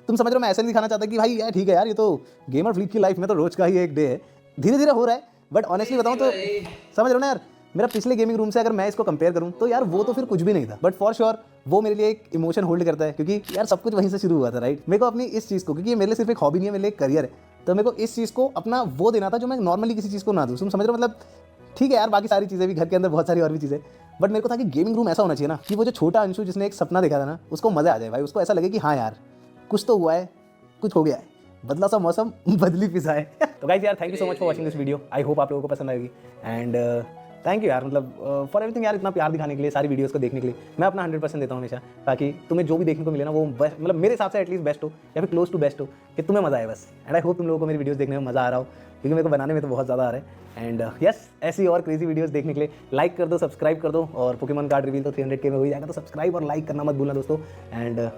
तुम समझ रहे हो, मैं ऐसे नहीं दिखाना चाहता कि भाई यार ठीक है यार, ये तो गेमर फ्लीक की लाइफ में तो रोज का ही एक डे है, धीरे धीरे हो रहा है। बट ऑनेस्टली बताऊं तो समझ रहे हो ना यार, मेरा पिछले गेमिंग रूम से अगर मैं इसको कंपेयर करूं तो यार वो तो फिर कुछ भी नहीं था। बट फॉर श्योर वो मेरे लिए एक इमोशन होल्ड करता है क्योंकि यार सब कुछ वहीं से शुरू हुआ था, राइट। मेरे को अपनी इस चीज़ को, क्योंकि ये मेरे लिए सिर्फ एक हॉबी नहीं है, मेरे लिए एक करियर है, तो मेरे को इस चीज़ को अपना वो देना था जो मैं नॉर्मली किसी चीज़ को ना दूँ। तुम समझ रहे हो, मतलब ठीक है यार, बाकी सारी चीज़ें भी घर के अंदर बहुत सारी और भी चीज़ें, बट मेरे को था कि गेमिंग रूम ऐसा होना चाहिए ना कि वो जो छोटा अंशु जिसने एक सपना देखा था ना, उसको मजा आ जाए भाई, उसको ऐसा लगे कि हाँ यार कुछ तो हुआ है, कुछ हो गया है, बदला सा मौसम, बदली फिजाएं। तो गाइस यार, thank you so much for watching this video. I hope आप लोगों को पसंद आएगी, एंड थैंक यू यार, मतलब फॉर एवरीथिंग यार, इतना प्यार दिखाने के लिए, सारी वीडियोस को देखने के लिए। मैं अपना 100% देता हूँ हमेशा, ताकि तुम्हें जो भी देखने को मिले ना वो बेस्ट, मतलब मेरे हिसाब से एटलीस्ट बेस्ट हो या फिर क्लोज टू बेस्ट हो, कि तुम्हें मजा आए बस। एंड आई होप तुम लोगों को मेरी वीडियोस देखने में मजा आ रहा हो, क्योंकि मेरे को बनाने में तो बहुत ज़्यादा आ रहा है। एंड यस, ऐसी और क्रेजी वीडियोस देखने के लिए लाइक कर दो, सब्सक्राइब कर दो, और पोकेमॉन कार्ड रिवील तो 300K में हो ही जाएगा, तो सब्सक्राइब और लाइक करना मत भूलना दोस्तों। एंड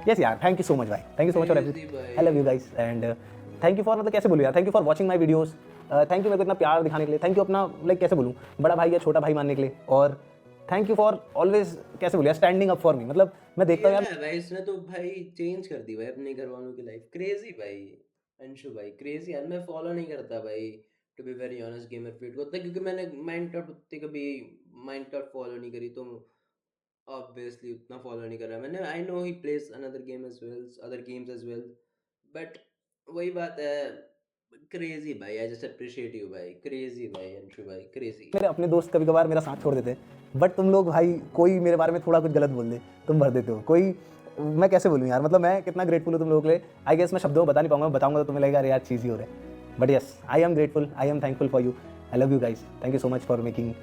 यस यार, थैंक यू सो मच भाई, thank you so much for everything, I love you guys. And thank you for, मतलब कैसे बोलूँ यार, thank you for watching my videos, thank you मेरे को इतना प्यार दिखाने के लिए, थैंक यू अपना लाइक कैसे बोलूँ बड़ा भाई या छोटा भाई मानने के लिए, और थैंक यू फॉर ऑलवेज कैसे बोलिए स्टैंडिंग अप फॉर मी। मतलब मैं देखता हूँ यार, भाई इसने तो भाई चेंज कर दी भाई अपने घर वालों की लाइफ, क्रेजी भाई। अंशु भाई क्रेजी यार, मैं फॉलो नहीं करता भाई, to be very honest, Gamer Fleet को उतना, क्योंकि मैंने माइनक्राफ्ट उतनी कभी माइनक्राफ्ट फॉलो नहीं करी, तो ऑब्वियसली उतना फॉलो नहीं करा मैंने। I know he plays another game as well, other games as well, but वही बात है, क्रेजी भाई, आई जस्ट अप्रिशिएट यू भाई, क्रेजी भाई अंशु भाई, क्रेजी। मेरे अपने दोस्त कभी कभार मेरा साथ छोड़ देते हैं, बट तुम लोग भाई कोई मेरे बारे में थोड़ा कुछ गलत बोल दे, तुम भर देते हो कोई, मैं कैसे बोलूँ यार, मतलब मैं कितना ग्रेटफुल हूँ तुम लोगों के लिए। आई गेस मैं शब्दों में बता नहीं पाऊंगा, बताऊंगा तो तुम्हें लगेगा अरे यार चीज़ ही हो रहा है। But yes, I am grateful, I am thankful for you, I love you guys, thank you so much for making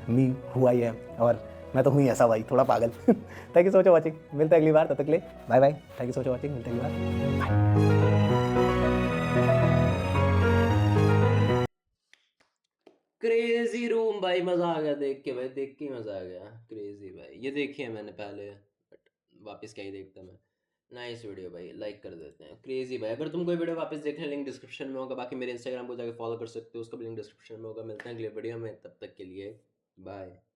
me who I am. और मैं तो हूँ ही ऐसा भाई, थोड़ा पागल। Thank you so much for watching, मिलते हैं अगली बार, तब तक के लिए bye bye, thank you so much for watching, मिलते हैं अगली बार। क्रेजी रूम भाई, मजा आ गया देख के भाई, देख के ही मजा आ गया, क्रेजी भाई। ये देखी है मैंने पहले, बट वापस क्या ही देखता मैं। नाइस वीडियो भाई, लाइक कर देते हैं, क्रेजी भाई। अगर तुम कोई वीडियो वापस देखने, लिंक डिस्क्रिप्शन में होगा, बाकी मेरे इंस्टाग्राम को जाकर फॉलो कर सकते हो, उसका भी लिंक डिस्क्रिप्शन में होगा। मिलते हैं अगले वीडियो में, तब तक के लिए बाय।